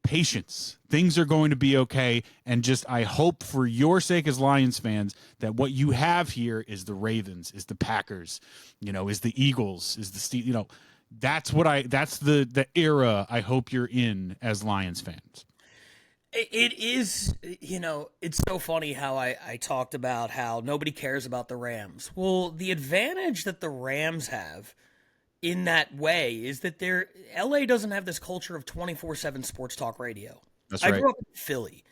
patience. Things are going to be okay. And just, I hope for your sake as Lions fans that what you have here is the Ravens, is the Packers, is the Eagles, is the Steelers, that's the era I hope you're in as Lions fans. It is, it's so funny how I talked about how nobody cares about the Rams. Well, the advantage that the Rams have in that way is that LA doesn't have this culture of 24/7 sports talk radio. That's right. I grew up in Philly.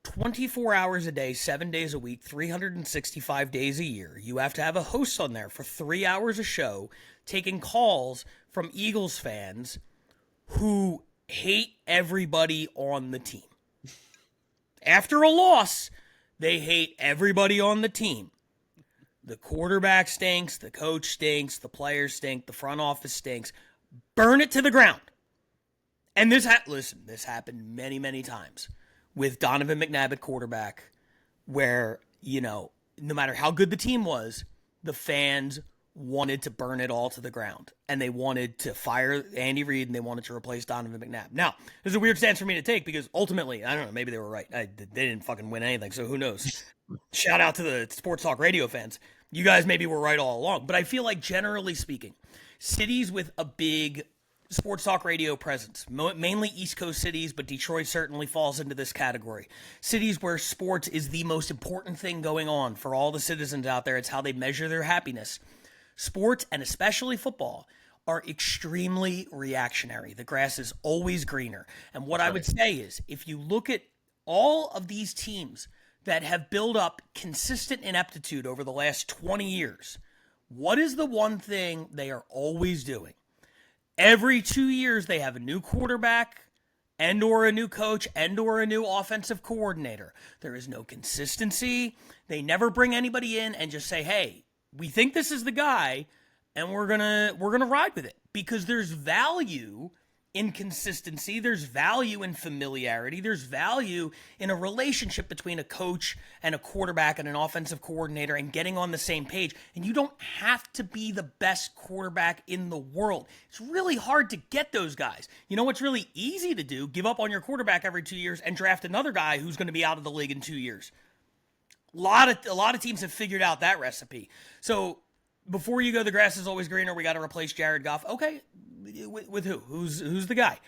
24 hours a day, 7 days a week, 365 days a year. You have to have a host on there for 3 hours a show, taking calls from Eagles fans who hate everybody on the team. After a loss, they hate everybody on the team. The quarterback stinks, the coach stinks, the players stink, the front office stinks. Burn it to the ground. And this happened many, many times with Donovan McNabb at quarterback, where, no matter how good the team was, the fans wanted to burn it all to the ground. And they wanted to fire Andy Reid, and they wanted to replace Donovan McNabb. Now, this is a weird stance for me to take because ultimately, I don't know, maybe they were right. They didn't fucking win anything, so who knows? Shout out to the Sports Talk Radio fans. You guys maybe were right all along. But I feel like, generally speaking, cities with a big Sports Talk Radio presence, mainly East Coast cities, but Detroit certainly falls into this category. Cities where sports is the most important thing going on for all the citizens out there. It's how they measure their happiness. Sports, and especially football, are extremely reactionary. The grass is always greener. And what I would say is, if you look at all of these teams that have built up consistent ineptitude over the last 20 years, what is the one thing they are always doing? Every 2 years, they have a new quarterback and or a new coach and or a new offensive coordinator. There is no consistency. They never bring anybody in and just say, hey, we think this is the guy, and we're gonna ride with it, because there's value in consistency. There's value in familiarity. There's value in a relationship between a coach and a quarterback and an offensive coordinator and getting on the same page. And you don't have to be the best quarterback in the world. It's really hard to get those guys. You know what's really easy to do? Give up on your quarterback every 2 years and draft another guy who's going to be out of the league in 2 years. A lot of teams have figured out that recipe. So before you go, the grass is always greener, we got to replace Jared Goff. Okay, with who? Who's the guy?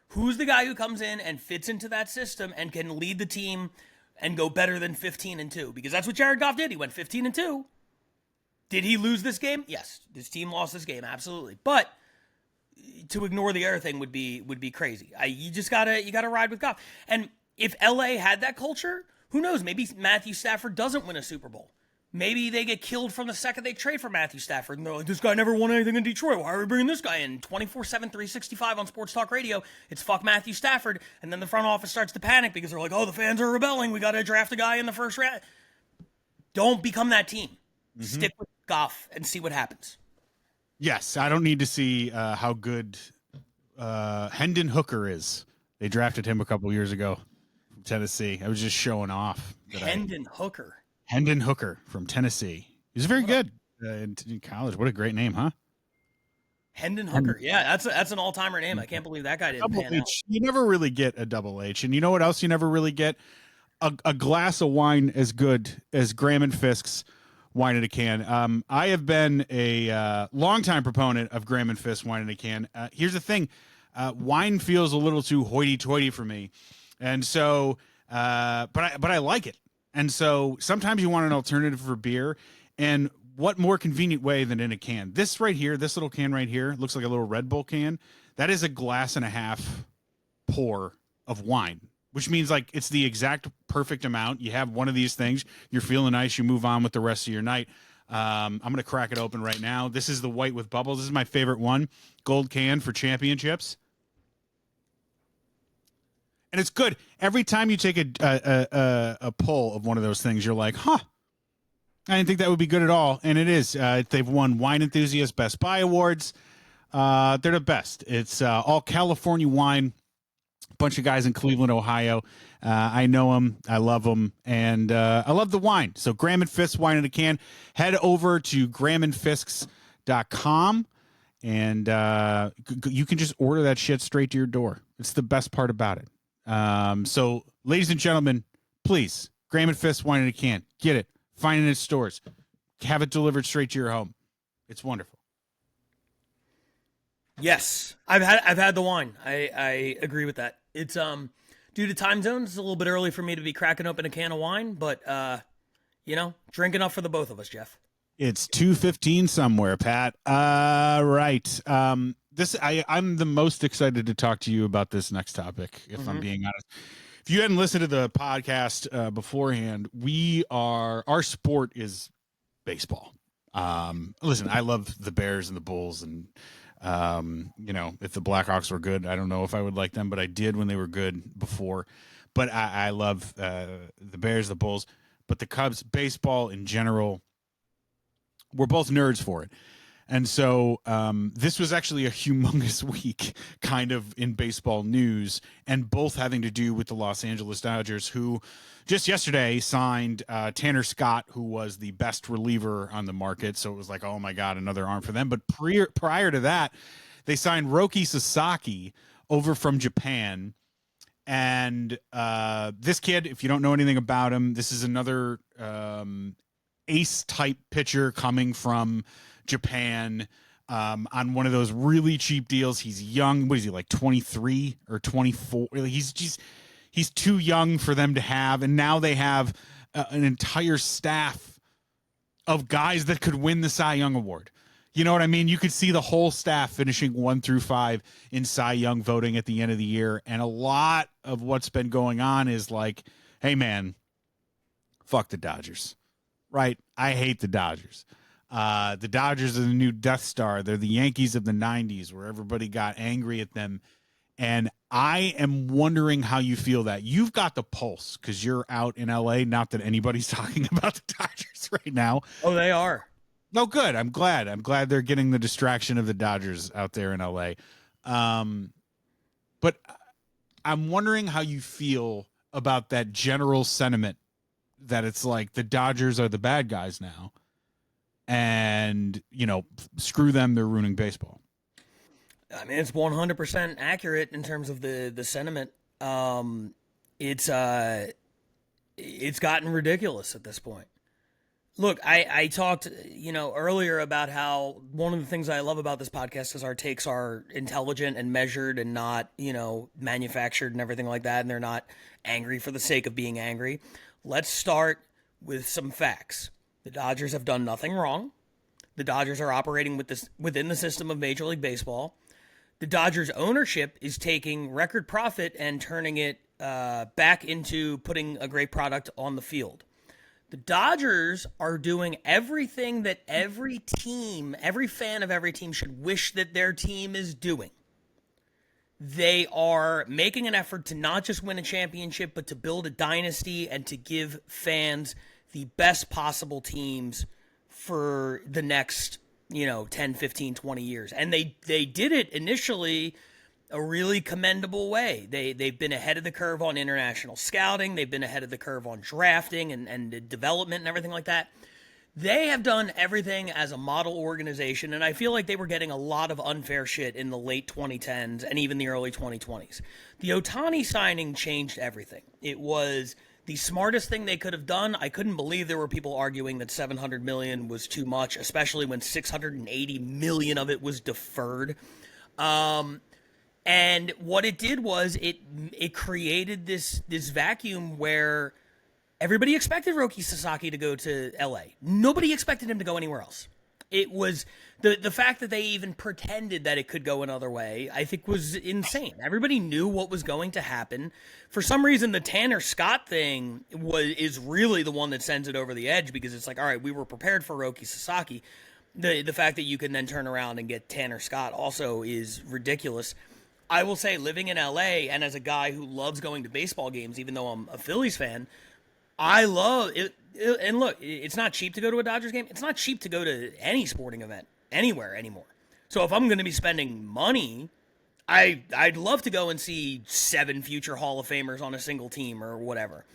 Who's the guy who comes in and fits into that system and can lead the team and go better than 15-2? Because that's what Jared Goff did. He went 15-2. Did he lose this game? Yes, this team lost this game, absolutely. But to ignore the other thing would be crazy. You gotta ride with Goff. And if LA had that culture, who knows? Maybe Matthew Stafford doesn't win a Super Bowl. Maybe they get killed from the second they trade for Matthew Stafford. And they're like, this guy never won anything in Detroit. Why are we bringing this guy in? 24/7, 365 on Sports Talk Radio. It's fuck Matthew Stafford. And then the front office starts to panic because they're like, oh, the fans are rebelling. We got to draft a guy in the first round. Don't become that team. Mm-hmm. Stick with Goff and see what happens. Yes, I don't need to see how good Hendon Hooker is. They drafted him a couple years ago from Tennessee. I was just showing off. Hendon Hooker from Tennessee. He's very good in college. What a great name, huh? Hendon Hooker. Yeah, that's an all-timer name. I can't believe that guy didn't pan out. You never really get a double H. And you know what else you never really get? A glass of wine as good as Graham and Fisk's wine in a can. I have been a longtime proponent of Graham and Fisk's wine in a can. Here's the thing. Wine feels a little too hoity-toity for me. And so, but I like it. And so sometimes you want an alternative for beer, and what more convenient way than in a can? This right here, this little can right here, looks like a little Red Bull can. That is a glass and a half pour of wine, which means like it's the exact perfect amount. You have one of these things, you're feeling nice, you move on with the rest of your night. I'm going to crack it open right now. This is the white with bubbles. This is my favorite one. Gold can for championships. And it's good. Every time you take a pull of one of those things, you're like, huh, I didn't think that would be good at all. And it is. They've won Wine Enthusiast Best Buy Awards. They're the best. It's all California wine. A bunch of guys in Cleveland, Ohio. I know them. I love them. And I love the wine. So Graham and Fisk's wine in a can. Head over to grahamandfisks.com. And you can just order that shit straight to your door. It's the best part about it. So, ladies and gentlemen, please, Graham and Fisk's wine in a can. Get it. Find it in stores. Have it delivered straight to your home. It's wonderful. Yes, I've had the wine. I agree with that. It's due to time zones, it's a little bit early for me to be cracking open a can of wine, but drink enough for the both of us, Jeff. It's 2:15 somewhere, Pat. Right. I'm the most excited to talk to you about this next topic, if I'm being honest. If you hadn't listened to the podcast beforehand, our sport is baseball. Listen, I love the Bears and the Bulls, and if the Blackhawks were good, I don't know if I would like them, but I did when they were good before. But I love the Bears, the Bulls, but the Cubs, baseball in general. we're both nerds for it. And so this was actually a humongous week kind of in baseball news, and both having to do with the Los Angeles Dodgers, who just yesterday signed Tanner Scott, who was the best reliever on the market. So it was like, oh, my God, another arm for them. But prior to that, they signed Roki Sasaki over from Japan. And this kid, if you don't know anything about him, this is another ace-type pitcher coming from Japan on one of those really cheap deals. He's young. What is he, like 23 or 24? He's too young for them to have, and now they have an entire staff of guys that could win the Cy Young Award. You know what I mean? You could see the whole staff finishing 1 through 5 in Cy Young voting at the end of the year, and a lot of what's been going on is like, hey, man, fuck the Dodgers, right? I hate the Dodgers. The Dodgers are the new Death Star. They're the Yankees of the 90s where everybody got angry at them. And I am wondering how you feel that. You've got the pulse because you're out in L.A. Not that anybody's talking about the Dodgers right now. Oh, they are. No, good. I'm glad. They're getting the distraction of the Dodgers out there in L.A. But I'm wondering how you feel about that general sentiment that it's like the Dodgers are the bad guys now. And, screw them, they're ruining baseball. I mean, it's 100% accurate in terms of the sentiment. It's gotten ridiculous at this point. Look, I talked, earlier about how one of the things I love about this podcast is our takes are intelligent and measured and not, manufactured and everything like that. And they're not angry for the sake of being angry. Let's start with some facts. The Dodgers have done nothing wrong. The Dodgers are operating within the system of Major League Baseball. The Dodgers ownership is taking record profit and turning it back into putting a great product on the field. The Dodgers are doing everything that every fan of every team should wish that their team is doing. They are making an effort to not just win a championship, but to build a dynasty and to give fans the best possible teams for the next, 10, 15, 20 years. And they did it initially a really commendable way. They've been ahead of the curve on international scouting. They've been ahead of the curve on drafting and development and everything like that. They have done everything as a model organization, and I feel like they were getting a lot of unfair shit in the late 2010s and even the early 2020s. The Ohtani signing changed everything. It was the smartest thing they could have done. I couldn't believe there were people arguing that $700 million was too much, especially when $680 million of it was deferred. And what it did was it created this vacuum where everybody expected Roki Sasaki to go to LA. Nobody expected him to go anywhere else. It was the fact that they even pretended that it could go another way, I think, was insane. Everybody knew what was going to happen. For some reason, the Tanner Scott thing is really the one that sends it over the edge, because it's like, all right, we were prepared for Roki Sasaki. The fact that you can then turn around and get Tanner Scott also is ridiculous. I will say, living in LA and as a guy who loves going to baseball games, even though I'm a Phillies fan, I love it. And look, it's not cheap to go to a Dodgers game. It's not cheap to go to any sporting event anywhere anymore. So if I'm going to be spending money, I'd love to go and see 7 future Hall of Famers on a single team or whatever.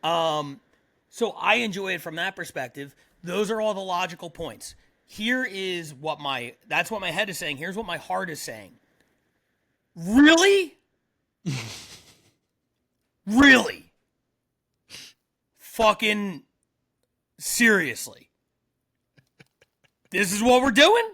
So I enjoy it from that perspective. Those are all the logical points. Here is that's what my head is saying. Here's what my heart is saying. Really? Really? Fucking seriously. This is what we're doing?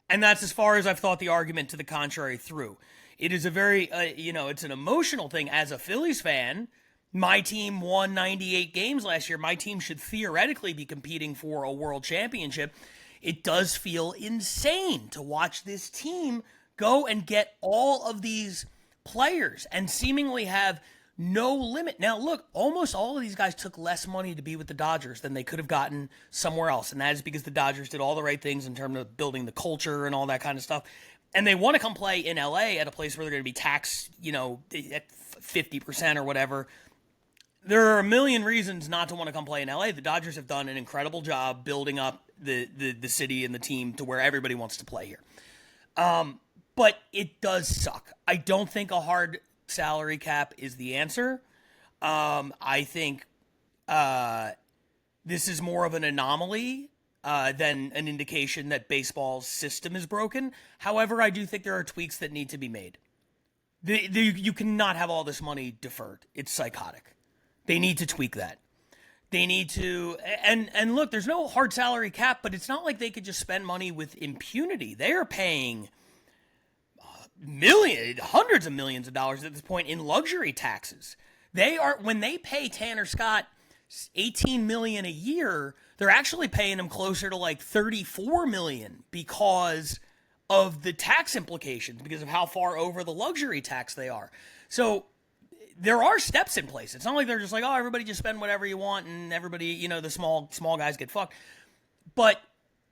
And that's as far as I've thought the argument to the contrary through. It is a very, it's an emotional thing. As a Phillies fan, my team won 98 games last year. My team should theoretically be competing for a world championship. It does feel insane to watch this team go and get all of these players and seemingly have no limit. Now, look, almost all of these guys took less money to be with the Dodgers than they could have gotten somewhere else. And that is because the Dodgers did all the right things in terms of building the culture and all that kind of stuff. And they want to come play in LA at a place where they're going to be taxed, at 50% or whatever. there are a million reasons not to want to come play in LA. The Dodgers have done an incredible job building up the city and the team to where everybody wants to play here. But it does suck. I don't think a hard salary cap is the answer. I think this is more of an anomaly than an indication that baseball's system is broken. However, I do think there are tweaks that need to be made. You cannot have all this money deferred. It's psychotic. They need to tweak that. They need to, and look, there's no hard salary cap, but it's not like they could just spend money with impunity. They are paying hundreds of millions of dollars at this point in luxury taxes. When they pay Tanner Scott $18 million a year, they're actually paying him closer to like $34 million because of the tax implications, because of how far over the luxury tax they are. So there are steps in place. It's not like they're just like, oh, everybody just spend whatever you want and everybody, the small guys get fucked. But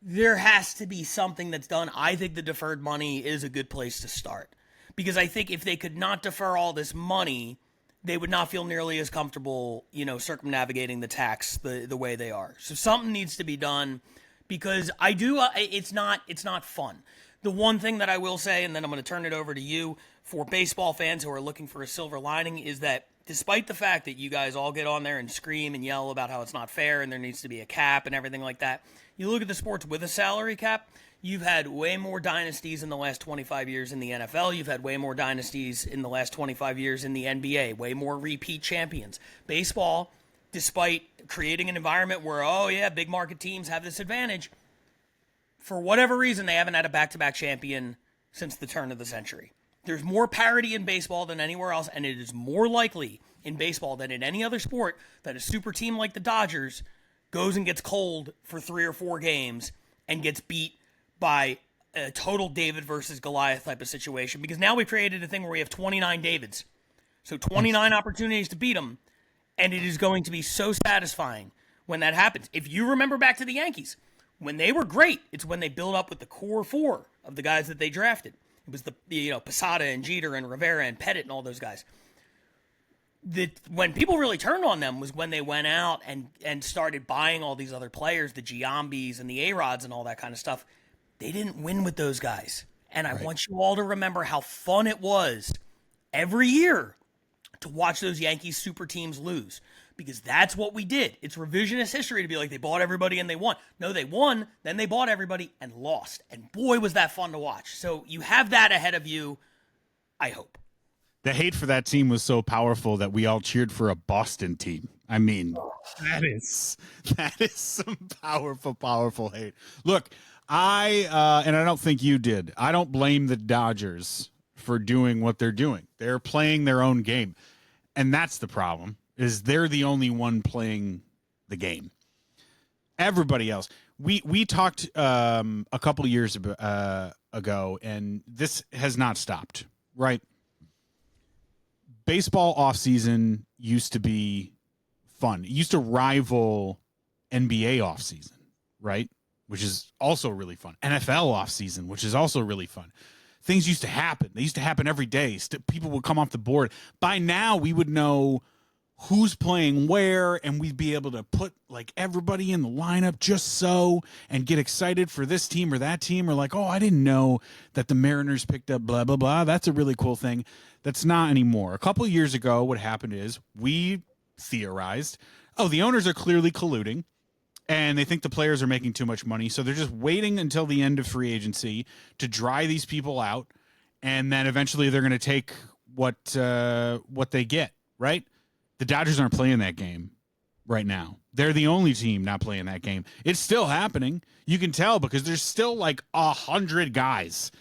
there has to be something that's done. I think the deferred money is a good place to start, because I think if they could not defer all this money, they would not feel nearly as comfortable, circumnavigating the tax the way they are. So something needs to be done, because it's not fun. The one thing that I will say, and then I'm going to turn it over to you, for baseball fans who are looking for a silver lining, is that despite the fact that you guys all get on there and scream and yell about how it's not fair and there needs to be a cap and everything like that, you look at the sports with a salary cap, you've had way more dynasties in the last 25 years in the NFL. You've had way more dynasties in the last 25 years in the NBA, way more repeat champions. Baseball, despite creating an environment where, big market teams have this advantage, for whatever reason, they haven't had a back-to-back champion since the turn of the century. There's more parity in baseball than anywhere else, and it is more likely in baseball than in any other sport that a super team like the Dodgers goes and gets cold for 3 or 4 games and gets beat by a total David versus Goliath type of situation, because now we've created a thing where we have 29 Davids. So 29 opportunities to beat them, and it is going to be so satisfying when that happens. If you remember back to the Yankees, when they were great, it's when they built up with the core 4 of the guys that they drafted. It was the Posada and Jeter and Rivera and Pettit and all those guys. When people really turned on them was when they went out and started buying all these other players, the Giambis and the A-Rods and all that kind of stuff. They didn't win with those guys. And I want you all to remember how fun it was every year to watch those Yankees super teams lose, because that's what we did. It's revisionist history to be like, they bought everybody and they won. No, they won, then they bought everybody and lost. And boy, was that fun to watch. So you have that ahead of you, I hope. The hate for that team was so powerful that we all cheered for a Boston team. I mean, that is some powerful hate. Look, and I don't think you did. I don't blame the Dodgers for doing what they're doing. They're playing their own game. And that's the problem, is they're the only one playing the game. Everybody else. We talked a couple of years ago, and this has not stopped, right? Baseball offseason used to be fun. It used to rival NBA offseason, right? Which is also really fun. NFL offseason, which is also really fun. Things used to happen. They used to happen every day. People would come off the board. By now, we would know who's playing where, and we'd be able to put like everybody in the lineup just so, and get excited for this team or that team, or like, oh, I didn't know that the Mariners picked up blah, blah, blah. That's a really cool thing. That's not anymore. A couple of years ago, what happened is we theorized, oh, the owners are clearly colluding, and they think the players are making too much money, so they're just waiting until the end of free agency to dry these people out, and then eventually they're going to take what they get, right? The Dodgers aren't playing that game right now. They're the only team not playing that game. It's still happening. You can tell because there's still like 100 guys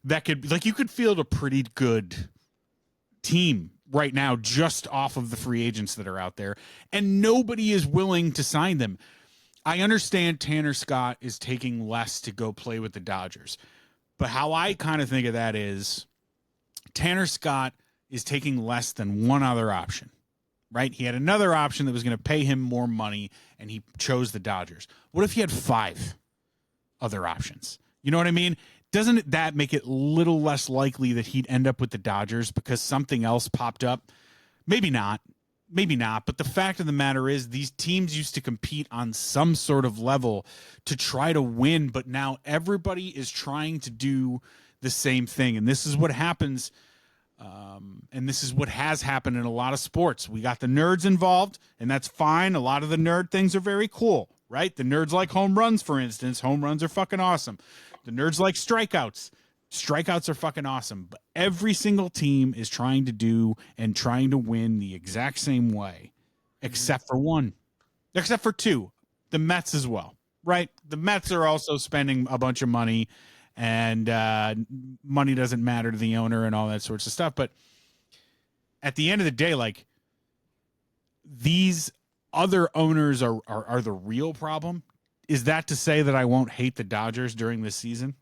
that could, like, you could field a pretty good team right now just off of the free agents that are out there, and nobody is willing to sign them. I understand Tanner Scott is taking less to go play with the Dodgers, but how I kind of think of that is Tanner Scott is taking less than one other option, right? He had another option that was going to pay him more money, and he chose the Dodgers. What if he had 5 other options? You know what I mean? Doesn't that make it a little less likely that he'd end up with the Dodgers because something else popped up? Maybe not. maybe not, but the fact of the matter is these teams used to compete on some sort of level to try to win, but now everybody is trying to do the same thing. And this is what happens. And this is what has happened in a lot of sports. We got the nerds involved, and that's fine. A lot of the nerd things are very cool, right? The nerds like home runs, for instance. Home runs are fucking awesome. The nerds like strikeouts. Strikeouts are fucking awesome. But every single team is trying to do and trying to win the exact same way, except for one, except for two, the Mets as well, right? The Mets are also spending a bunch of money, and money doesn't matter to the owner and all that sorts of stuff. But at the end of the day, like, these other owners are the real problem. Is that to say that I won't hate the Dodgers during this season?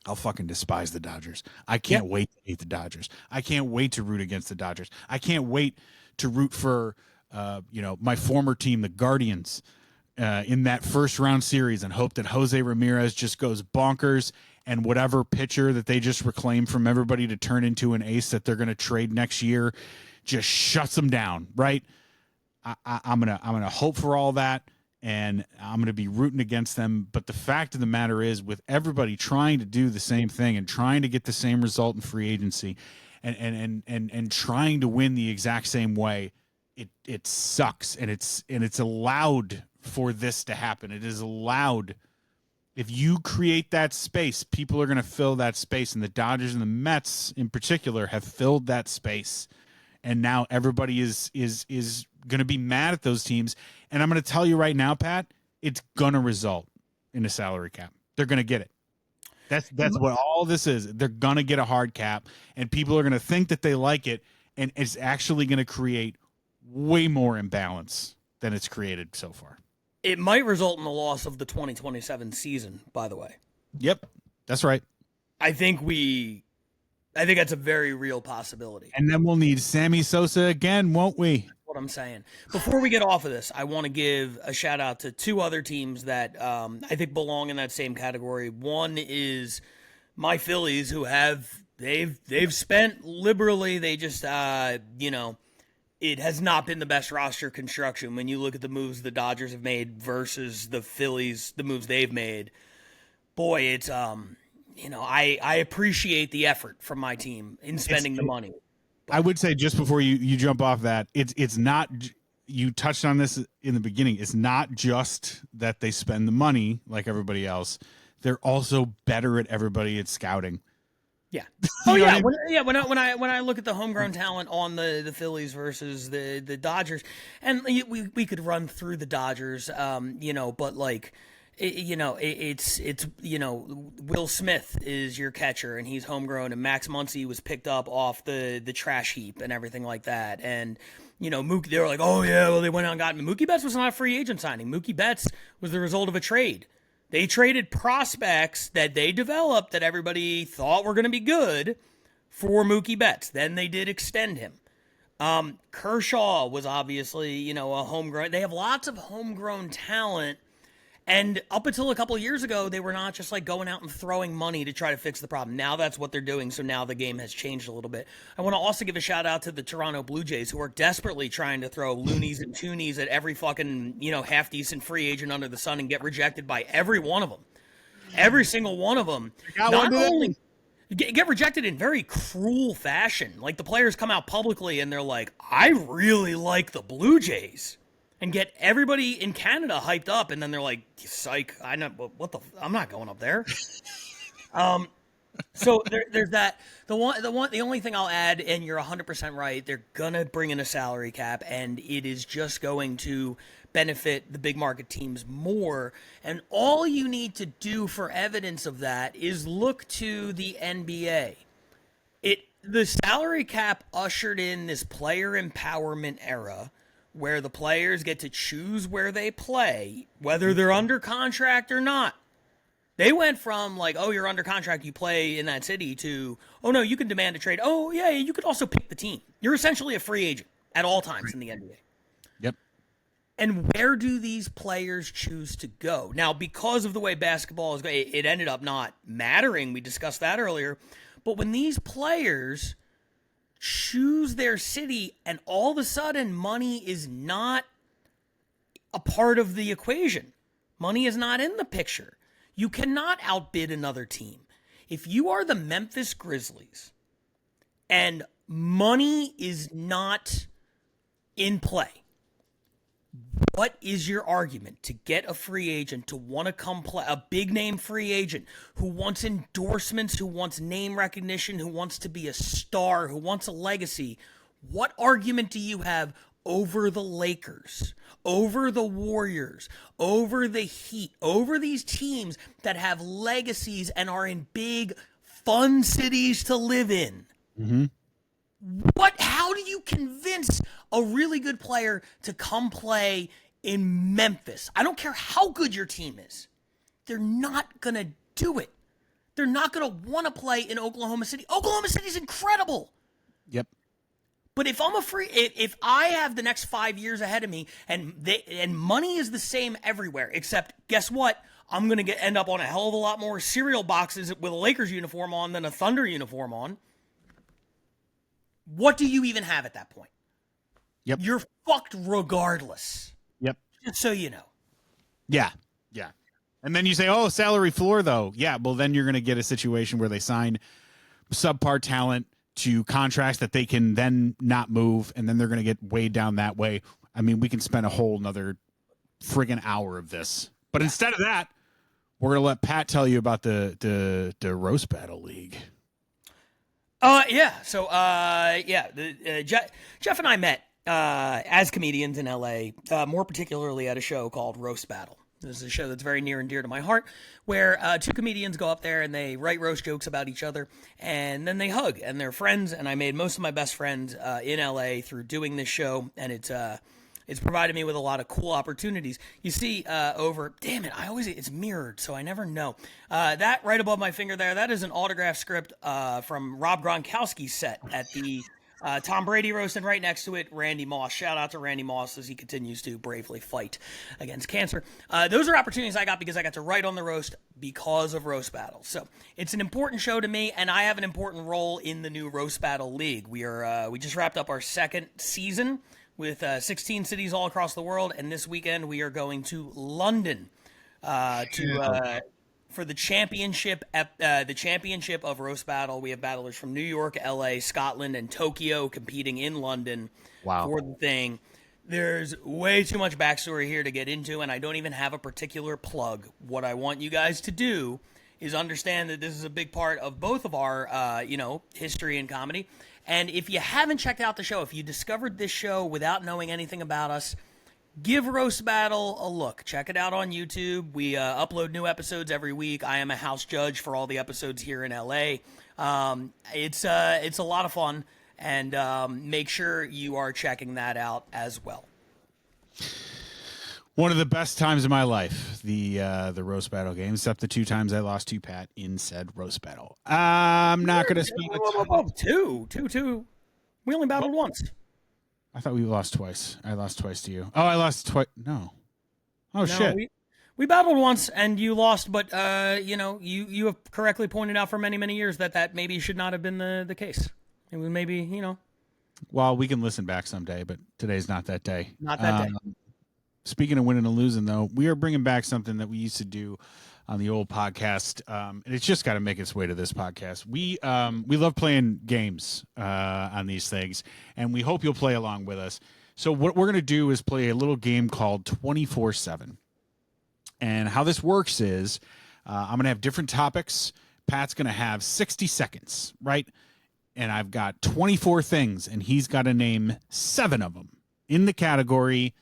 I'll fucking despise the Dodgers. I can't wait to hate the Dodgers. I can't wait to root against the Dodgers. I can't wait to root for, my former team, the Guardians, in that first round series, and hope that Jose Ramirez just goes bonkers, and whatever pitcher that they just reclaim from everybody to turn into an ace that they're going to trade next year just shuts them down, right? I'm gonna hope for all that, and I'm going to be rooting against them. But the fact of the matter is, with everybody trying to do the same thing and trying to get the same result in free agency, and trying to win the exact same way, it sucks, and it's allowed for this to happen. It is allowed. If you create that space, people are going to fill that space, and the Dodgers and the Mets in particular have filled that space. And now everybody is going to be mad at those teams. And I'm going to tell you right now, Pat, it's going to result in a salary cap. They're going to get it. That's what all this is. They're going to get a hard cap, and people are going to think that they like it, and it's actually going to create way more imbalance than it's created so far. It might result in the loss of the 2027 season, by the way. Yep, that's right. I think that's a very real possibility. And then we'll need Sammy Sosa again, won't we? That's what I'm saying. Before we get off of this, I want to give a shout out to two other teams that I think belong in that same category. One is my Phillies, who they've spent liberally. They just it has not been the best roster construction. When you look at the moves the Dodgers have made versus the Phillies, the moves they've made, boy, it's I appreciate the effort from my team in spending the money. I would say, just before you jump off that, it's not, you touched on this in the beginning, it's not just that they spend the money like everybody else. They're also better at everybody at scouting. Yeah. Oh yeah. When I look at the homegrown talent on the Phillies versus the Dodgers, and we could run through the Dodgers, but like, it's Will Smith is your catcher, and he's homegrown, and Max Muncy was picked up off the trash heap and everything like that. And Mookie, they were like, oh yeah, well, they went out and got Mookie Betts was not a free agent signing. Mookie Betts was the result of a trade. They traded prospects that they developed that everybody thought were going to be good for Mookie Betts. Then they did extend him. Kershaw was obviously, a homegrown. They have lots of homegrown talent. And up until a couple of years ago, they were not just like going out and throwing money to try to fix the problem. Now that's what they're doing. So now the game has changed a little bit. I want to also give a shout out to the Toronto Blue Jays, who are desperately trying to throw loonies and toonies at every fucking, half decent free agent under the sun and get rejected by every one of them. Every single one of them. Not only get rejected in very cruel fashion. Like, the players come out publicly and they're like, I really like the Blue Jays. And get everybody in Canada hyped up, and then they're like, "Psych! I'm not going up there." So there's that. The only thing I'll add, and you're 100% right. They're gonna bring in a salary cap, and it is just going to benefit the big market teams more. And all you need to do for evidence of that is look to the NBA. The salary cap ushered in this player empowerment era, where the players get to choose where they play, whether they're under contract or not. They went from like, oh, you're under contract, you play in that city, to, oh no, you can demand a trade. Oh yeah, you could also pick the team. You're essentially a free agent at all times in the NBA. Yep. And where do these players choose to go? Now, because of the way basketball is going, it ended up not mattering. We discussed that earlier. But when these players choose their city, and all of a sudden money is not a part of the equation. Money is not in the picture. You cannot outbid another team. If you are the Memphis Grizzlies and money is not in play, what is your argument to get a free agent to want to come play, a big name free agent who wants endorsements, who wants name recognition, who wants to be a star, who wants a legacy? What argument do you have over the Lakers, over the Warriors, over the Heat, over these teams that have legacies and are in big, fun cities to live in? Mm-hmm. How do you convince a really good player to come play in Memphis? I don't care how good your team is. They're not going to do it. They're not going to want to play in Oklahoma City. Oklahoma City's incredible. Yep. But if if I have the next 5 years ahead of me and money is the same everywhere, except guess what? I'm going to end up on a hell of a lot more cereal boxes with a Lakers uniform on than a Thunder uniform on. What do you even have at that point? Yep. You're fucked regardless. Yep. Just so you know. Yeah. Yeah. And then you say, oh, salary floor, though. Yeah. Well, then you're going to get a situation where they sign subpar talent to contracts that they can then not move. And then they're going to get weighed down that way. I mean, we can spend a whole nother friggin' hour of this. But instead of that, we're going to let Pat tell you about the Roast Battle League. So Jeff and I met as comedians in LA, more particularly at a show called Roast Battle. This is a show that's very near and dear to my heart, where two comedians go up there and they write roast jokes about each other, and then they hug, and they're friends. And I made most of my best friends in LA through doing this show, and it's provided me with a lot of cool opportunities. You see it's mirrored, so I never know. That right above my finger there, that is an autograph script from Rob Gronkowski's set at the Tom Brady roast, and right next to it, Randy Moss. Shout out to Randy Moss as he continues to bravely fight against cancer. Those are opportunities I got because I got to write on the roast because of Roast Battle. So it's an important show to me, and I have an important role in the new Roast Battle League. We just wrapped up our second season with 16 cities all across the world, and this weekend we are going to London for the championship of Roast Battle. We have battlers from New York, LA, Scotland, and Tokyo competing in London for the thing. There's way too much backstory here to get into, and I don't even have a particular plug. What I want you guys to do is understand that this is a big part of both of our history and comedy. And if you haven't checked out the show, if you discovered this show without knowing anything about us, give Roast Battle a look. Check it out on YouTube. We upload new episodes every week. I am a house judge for all the episodes here in LA. It's a lot of fun, and make sure you are checking that out as well. One of the best times of my life, the Roast Battle game, except the 2 times I lost to Pat in said Roast Battle. I'm not going to spend two. We only battled once. I thought we lost twice. I lost twice to you. Oh, I lost twice. No. Oh, shit. We battled once, and you lost, but, you have correctly pointed out for many, many years that maybe should not have been the case. It was maybe, Well, we can listen back someday, but today's not that day. Not that day. Speaking of winning and losing, though, we are bringing back something that we used to do on the old podcast, and it's just got to make its way to this podcast. We love playing games on these things, and we hope you'll play along with us. So what we're going to do is play a little game called 24/7. And how this works is I'm going to have different topics. Pat's going to have 60 seconds, right? And I've got 24 things, and he's got to name 7 of them in the category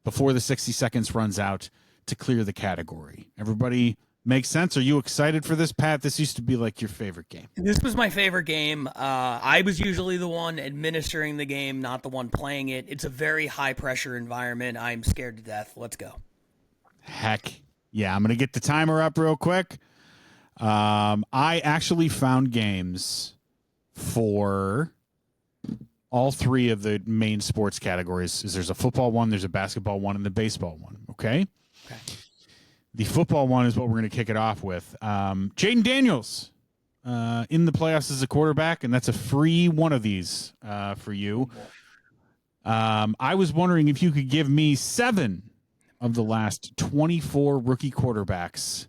before the 60 seconds runs out to clear the category. Everybody make sense? Are you excited for this, Pat? This used to be like your favorite game. This was my favorite game. I was usually the one administering the game, not the one playing it. It's a very high-pressure environment. I'm scared to death. Let's go. Heck yeah. I'm going to get the timer up real quick. I actually found games for all 3 of the main sports categories. There's a football one, there's a basketball one, and the baseball one. Okay. The football one is what we're going to kick it off with. Jaden Daniels in the playoffs as a quarterback, and that's a free one of these for you. I was wondering if you could give me 7 of the last 24 rookie quarterbacks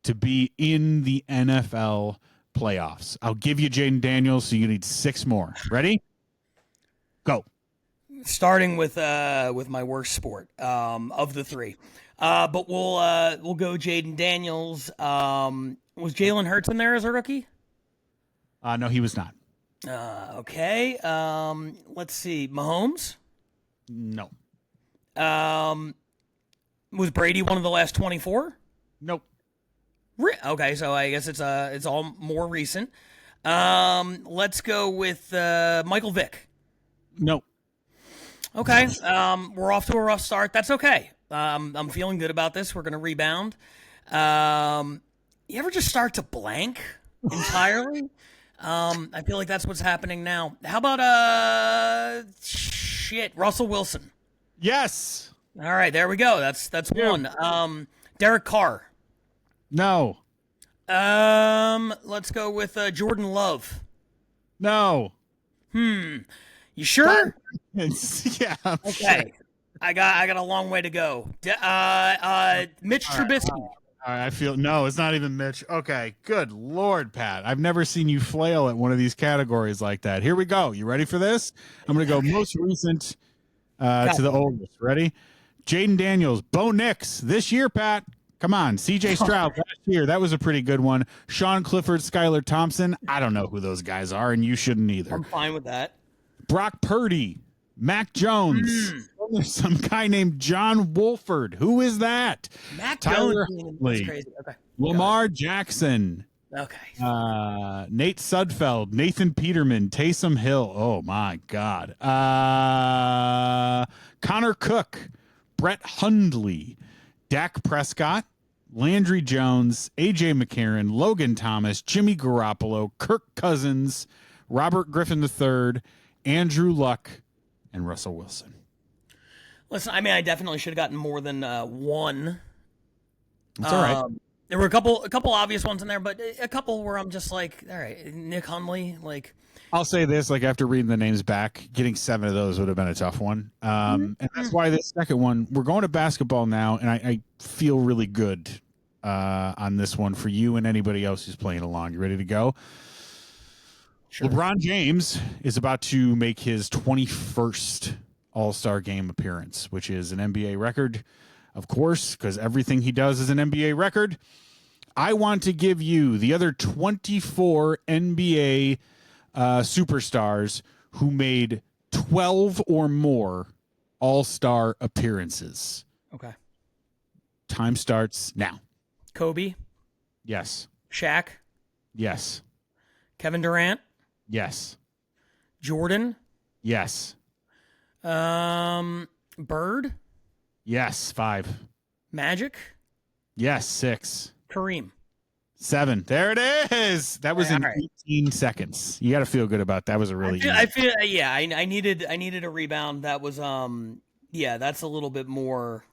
to be in the NFL playoffs. I'll give you Jaden Daniels, so you need 6 more. Ready? Go. Starting with my worst sport of the 3. But we'll go Jaden Daniels. Was Jalen Hurts in there as a rookie? No, he was not. Okay. Let's see. Mahomes? No. Was Brady one of the last 24? Nope. Okay, so I guess it's all more recent. Let's go with Michael Vick. Nope. Okay. We're off to a rough start. That's okay. I'm feeling good about this. We're gonna rebound. You ever just start to blank entirely? I feel like that's what's happening now. How about Russell Wilson? Yes. All right, there we go. That's one. Derek Carr. No. Let's go with Jordan Love. No. You sure? Yeah. I'm Okay. sure. I got a long way to go. Mitch Trubisky. All right, I feel no, it's not even Mitch. Okay, good Lord, Pat. I've never seen you flail at one of these categories like that. Here we go. You ready for this? I'm going to go most recent to the oldest. Ready? Jaden Daniels, Bo Nix this year, Pat. Come on, C.J. Stroud last year. That was a pretty good one. Sean Clifford, Skylar Thompson. I don't know who those guys are, and you shouldn't either. I'm fine with that. Brock Purdy, Mac Jones. There's some guy named John Wolford. Who is that? Mac Tyler Jones. Huntley. That's crazy. Okay. Lamar Jackson. Okay. Nate Sudfeld, Nathan Peterman, Taysom Hill. Oh my God. Connor Cook, Brett Hundley, Dak Prescott, Landry Jones, AJ McCarron, Logan Thomas, Jimmy Garoppolo, Kirk Cousins, Robert Griffin III, Andrew Luck, and Russell Wilson. Listen, I mean, I definitely should have gotten more than one. It's all right. There were a couple obvious ones in there, but a couple where I'm just like, all right, Nick Hundley, like. I'll say this, like after reading the names back, getting 7 of those would have been a tough one. And that's why this second one, we're going to basketball now, and I feel really good on this one for you and anybody else who's playing along. You ready to go? Sure. LeBron James is about to make his 21st All-Star Game appearance, which is an NBA record, of course, because everything he does is an NBA record. I want to give you the other 24 NBA superstars who made 12 or more All-Star appearances. Okay. Time starts now. Kobe. Yes. Shaq. Yes. Kevin Durant. Yes. Jordan. Yes. Bird. Yes. 5. Magic. Yes. 6. Kareem. 7. There it is. That was in 18 seconds. You got to feel good about that. Was a really. I feel yeah. I needed a rebound. That was yeah. That's a little bit more.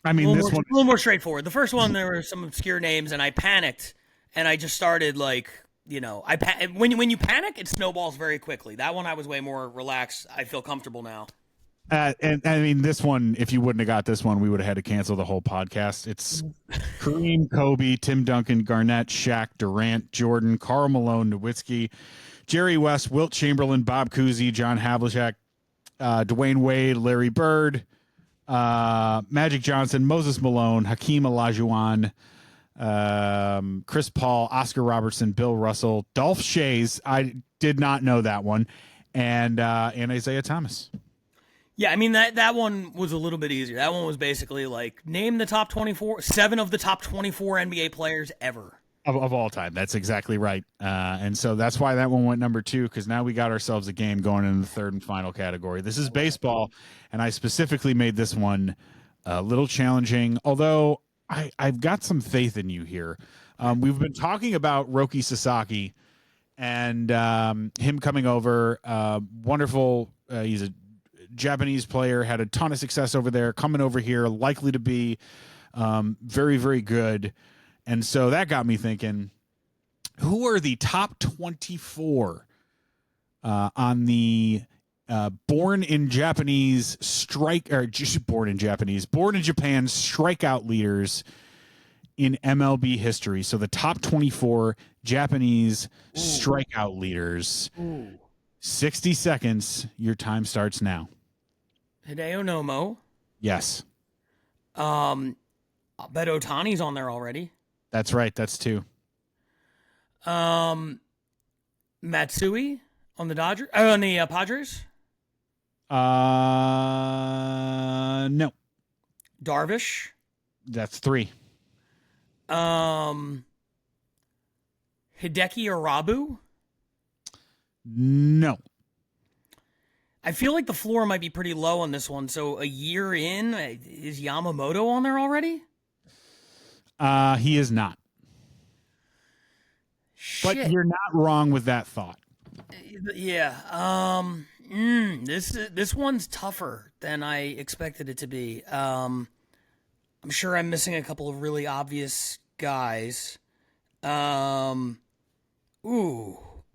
I mean, this one a little more straightforward. The first one, there were some obscure names, and I panicked, and I just started like. When you panic, it snowballs very quickly. That one I was way more relaxed. I feel comfortable now. And I mean, this one, if you wouldn't have got this one, we would have had to cancel the whole podcast. It's Kareem, Kobe, Tim Duncan, Garnett, Shaq, Durant, Jordan, Karl Malone, Nowitzki, Jerry West, Wilt Chamberlain, Bob Cousy, John Havlicek, Dwayne Wade, Larry Bird, Magic Johnson, Moses Malone, Hakeem Olajuwon, Chris Paul, Oscar Robertson, Bill Russell, Dolph Shays. I did not know that one, and Isaiah Thomas. Yeah, I mean that one was a little bit easier. That one was basically like name the top 7 of the top 24 NBA players ever of all time. That's exactly right. And so that's why that one went number 2, because now we got ourselves a game going into the third and final category. This is baseball, and I specifically made this one a little challenging, although I've got some faith in you here. We've been talking about Roki Sasaki and him coming over. Wonderful. He's a Japanese player, had a ton of success over there, coming over here, likely to be very, very good. And so that got me thinking, Who are the top 24 on the born in Japan strikeout leaders in MLB history? So the top 24 Japanese strikeout leaders. 60 seconds. Your time starts now. Hideo Nomo. Yes. I bet Otani's on there already. That's right. That's 2. Matsui on the Dodgers. On the Padres. No. Darvish. That's 3. Hideki Arabu. No. I feel like the floor might be pretty low on this one. So a year in, is Yamamoto on there already? He is not. Shit. But you're not wrong with that thought. Yeah. This one's tougher than I expected it to be. I'm sure I'm missing a couple of really obvious guys. We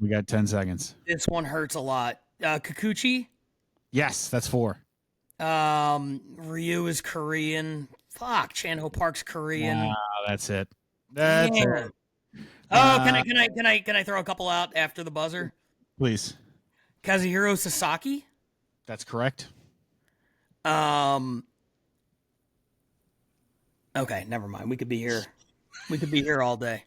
got 10 seconds. This one hurts a lot. Kikuchi. Yes, that's 4. Ryu is Korean. Fuck, Chan-Ho Park's Korean. Wow, that's it. That's it. Oh, can I throw a couple out after the buzzer? Please. Kazuhiro Sasaki. That's correct. Okay, never mind. We could be here. We could be here all day.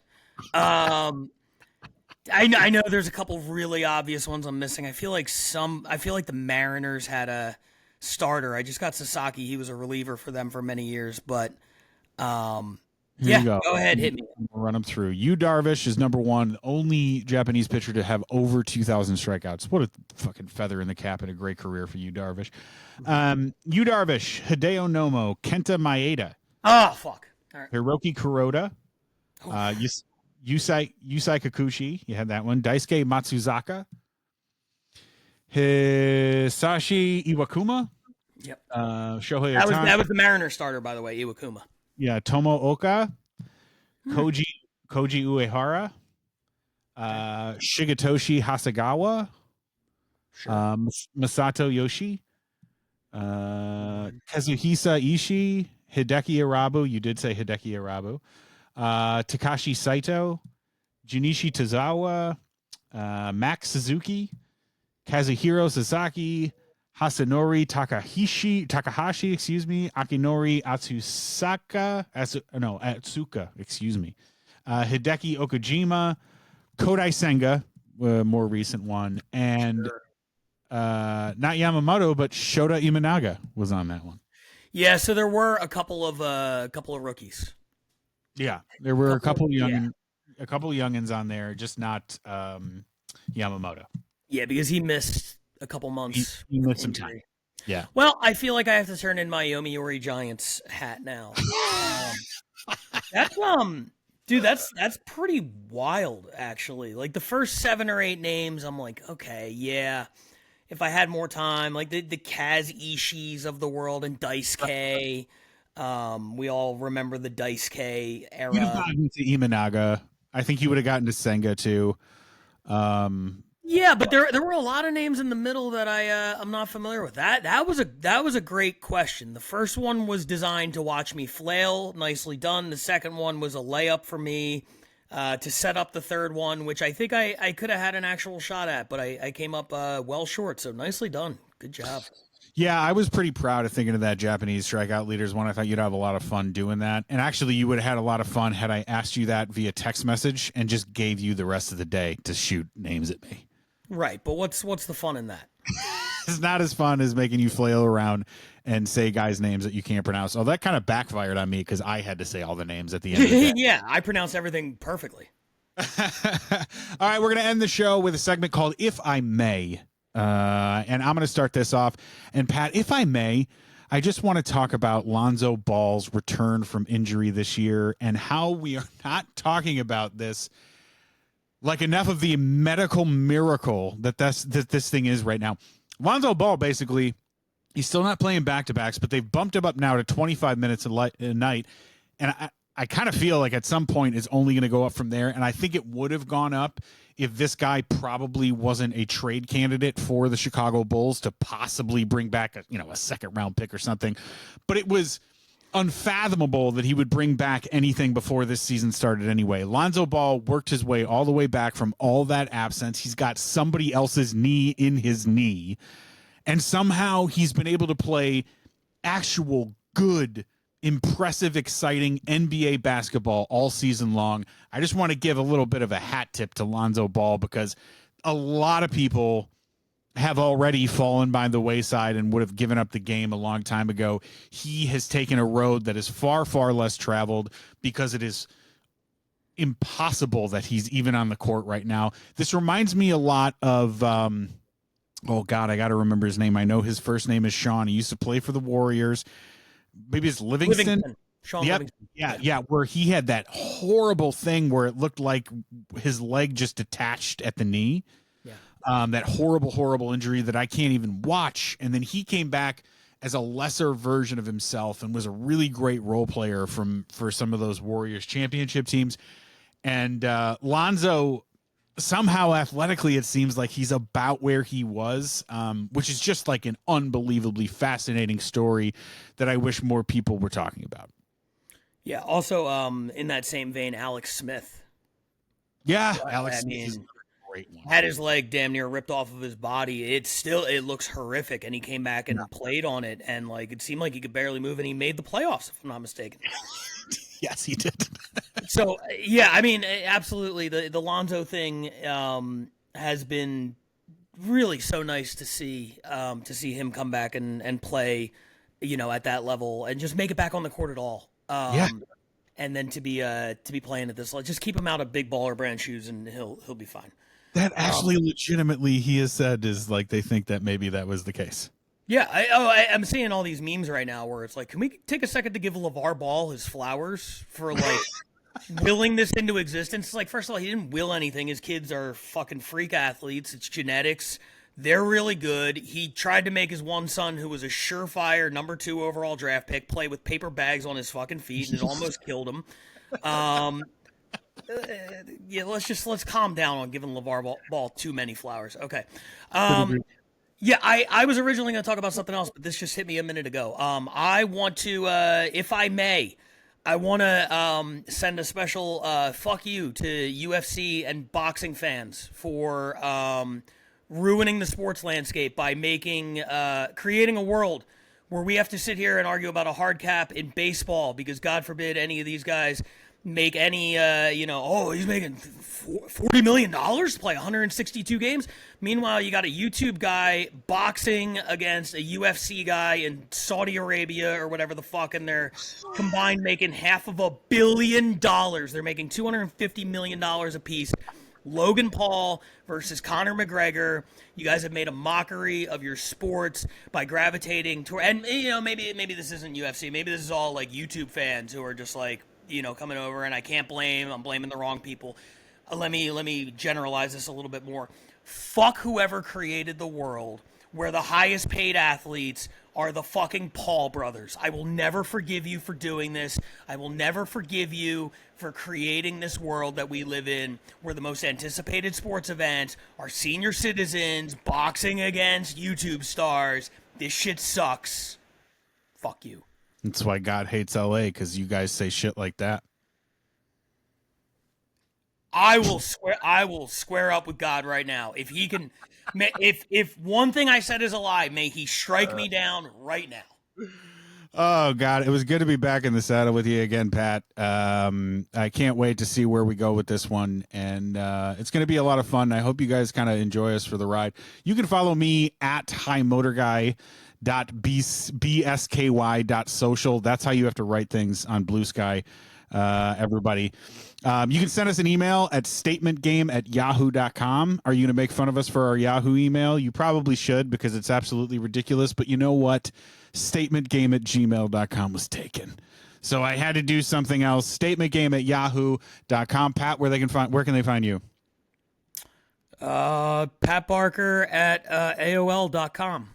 I know there's a couple really obvious ones I'm missing. I feel like the Mariners had a starter. I just got Sasaki. He was a reliever for them for many years, but Here you go. Go ahead, hit me. We'll run them through. Yu Darvish is number 1, only Japanese pitcher to have over 2,000 strikeouts. What a fucking feather in the cap and a great career for Yu Darvish. Yu Darvish, Hideo Nomo, Kenta Maeda. Oh, fuck. All right. Hiroki Kuroda, Yusai Kikuchi. You had that one. Daisuke Matsuzaka. Hisashi Iwakuma. Yep. Shohei Ohtani. That was the Mariners starter, by the way, Iwakuma. Yeah, Tomo Oka, Koji Uehara, Shigetoshi Hasagawa, Sure. Masato Yoshi, Kazuhisa Ishii, Hideki Arabu. You did say Hideki Arabu. Takashi Saito, Junichi Tozawa, Max Suzuki, Kazuhiro Sasaki, Hasanori Takahashi, Akinori Atsuka, Hideki Okajima, Kodai Senga, more recent one, and not Yamamoto, but Shota Imanaga was on that one. Yeah, so there were a couple of rookies. Yeah, there were a couple of youngins on there, just not Yamamoto. Yeah, because he missed a couple months. He missed some time. Yeah. Well, I feel like I have to turn in my Yomiuri Giants hat now. That's pretty wild, actually. Like the first 7 or 8 names, I'm like, okay, yeah. If I had more time, like the Kaz Ishis of the world and Daisuke. We all remember the Daisuke era. You'd have gotten to Imanaga. I think you would have gotten to Senga too. Yeah, but there were a lot of names in the middle that I'm not familiar with. That was a great question. The first one was designed to watch me flail, nicely done. The second one was a layup for me to set up the third one, which I think I could have had an actual shot at, but I came up well short. So nicely done, good job. Yeah, I was pretty proud of thinking of that Japanese strikeout leaders one. I thought you'd have a lot of fun doing that. And actually, you would have had a lot of fun had I asked you that via text message and just gave you the rest of the day to shoot names at me. Right, but what's the fun in that? It's not as fun as making you flail around and say guys' names that you can't pronounce. Oh, that kind of backfired on me because I had to say all the names at the end of the day. Yeah, I pronounce everything perfectly. All right, we're going to end the show with a segment called If I May. And I'm going to start this off. And Pat, if I may, I just want to talk about Lonzo Ball's return from injury this year and how we are not talking about this like enough of the medical miracle that this thing is right now. Lonzo Ball, basically, he's still not playing back-to-backs, but they've bumped him up now to 25 minutes a night. And I kind of feel like at some point it's only going to go up from there. And I think it would have gone up if this guy probably wasn't a trade candidate for the Chicago Bulls to possibly bring back a second round pick or something. But it was unfathomable that he would bring back anything before this season started anyway. Lonzo Ball worked his way all the way back from all that absence. He's got somebody else's knee in his knee. And somehow he's been able to play actual good, impressive, exciting NBA basketball all season long. I just want to give a little bit of a hat tip to Lonzo Ball because a lot of people have already fallen by the wayside and would have given up the game a long time ago. He has taken a road that is far, far less traveled because it is impossible that he's even on the court right now. This reminds me a lot of, oh God, I got to remember his name. I know his first name is Sean. He used to play for the Warriors. Maybe it's Livingston. Sean Yep. Livingston. Yeah. Where he had that horrible thing where it looked like his leg just detached at the knee. That horrible injury that I can't even watch. And then he came back as a lesser version of himself and was a really great role player for some of those Warriors championship teams. And Lonzo, somehow athletically, it seems like he's about where he was, which is just like an unbelievably fascinating story that I wish more people were talking about. Yeah. Also, in that same vein, Alex Smith. Yeah, Alex Smith is had his leg damn near ripped off of his body. It looks horrific, and he came back and played on it, and like it seemed like he could barely move, and he made the playoffs, if I'm not mistaken. Yes, he did. So yeah, I mean, absolutely, the Lonzo thing has been really so nice to see him come back and play, at that level and just make it back on the court at all. Yeah. And then to be playing at this level, just keep him out of big baller brand shoes, and he'll be fine. That actually legitimately he has said is like they think that maybe that was the case. Yeah, I'm seeing all these memes right now where it's like, can we take a second to give LeVar Ball his flowers for like willing this into existence? It's like, first of all, he didn't will anything. His kids are fucking freak athletes. It's genetics. They're really good. He tried to make his one son, who was a surefire number 2 overall draft pick, play with paper bags on his fucking feet, and it almost killed him. Yeah, let's calm down on giving LeVar Ball too many flowers. Okay. Yeah, I was originally going to talk about something else, but this just hit me a minute ago. I want to, if I may, I want to send a special fuck you to UFC and boxing fans for ruining the sports landscape by creating a world where we have to sit here and argue about a hard cap in baseball because God forbid any of these guys make any, he's making $40 million to play 162 games. Meanwhile, you got a YouTube guy boxing against a UFC guy in Saudi Arabia or whatever the fuck, and they're combined making $500 million. They're making $250 million apiece. Logan Paul versus Conor McGregor. You guys have made a mockery of your sports by gravitating toward, and maybe this isn't UFC. Maybe this is all like YouTube fans who are just like, coming over, and I'm blaming the wrong people. Let me generalize this a little bit more. Fuck whoever created the world where the highest paid athletes are the fucking Paul brothers. I will never forgive you for doing this. I will never forgive you for creating this world that we live in where the most anticipated sports events are senior citizens boxing against YouTube stars. This shit sucks. Fuck you. That's why God hates LA, because you guys say shit like that. I will square up with God right now. If he can, if one thing I said is a lie, may he strike me down right now. Oh God, it was good to be back in the saddle with you again, Pat. I can't wait to see where we go with this one, and it's going to be a lot of fun. I hope you guys kind of enjoy us for the ride. You can follow me at highmotorguy.bsky.social. That's how you have to write things on Blue Sky, everybody. You can send us an email at statementgame@yahoo.com. Are you going to make fun of us for our Yahoo email? You probably should, because it's absolutely ridiculous. But you know what? Statementgame@gmail.com was taken. So I had to do something else. Statementgame@yahoo.com. Pat, where can they find you? Pat Barker at AOL.com.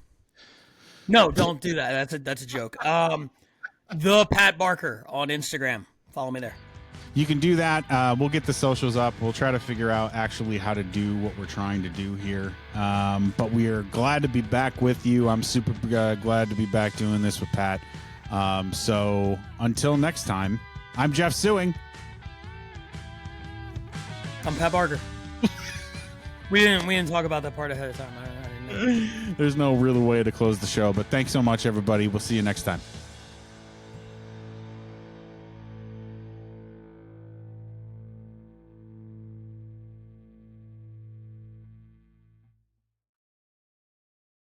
No, don't do that. That's a joke. The Pat Barker on Instagram. Follow me there. You can do that. We'll get the socials up. We'll try to figure out actually how to do what we're trying to do here. But we are glad to be back with you. I'm super glad to be back doing this with Pat. So until next time, I'm Jeff Suing. I'm Pat Barker. we didn't talk about that part ahead of time. I didn't know. There's no real way to close the show, but thanks so much, everybody. We'll see you next time.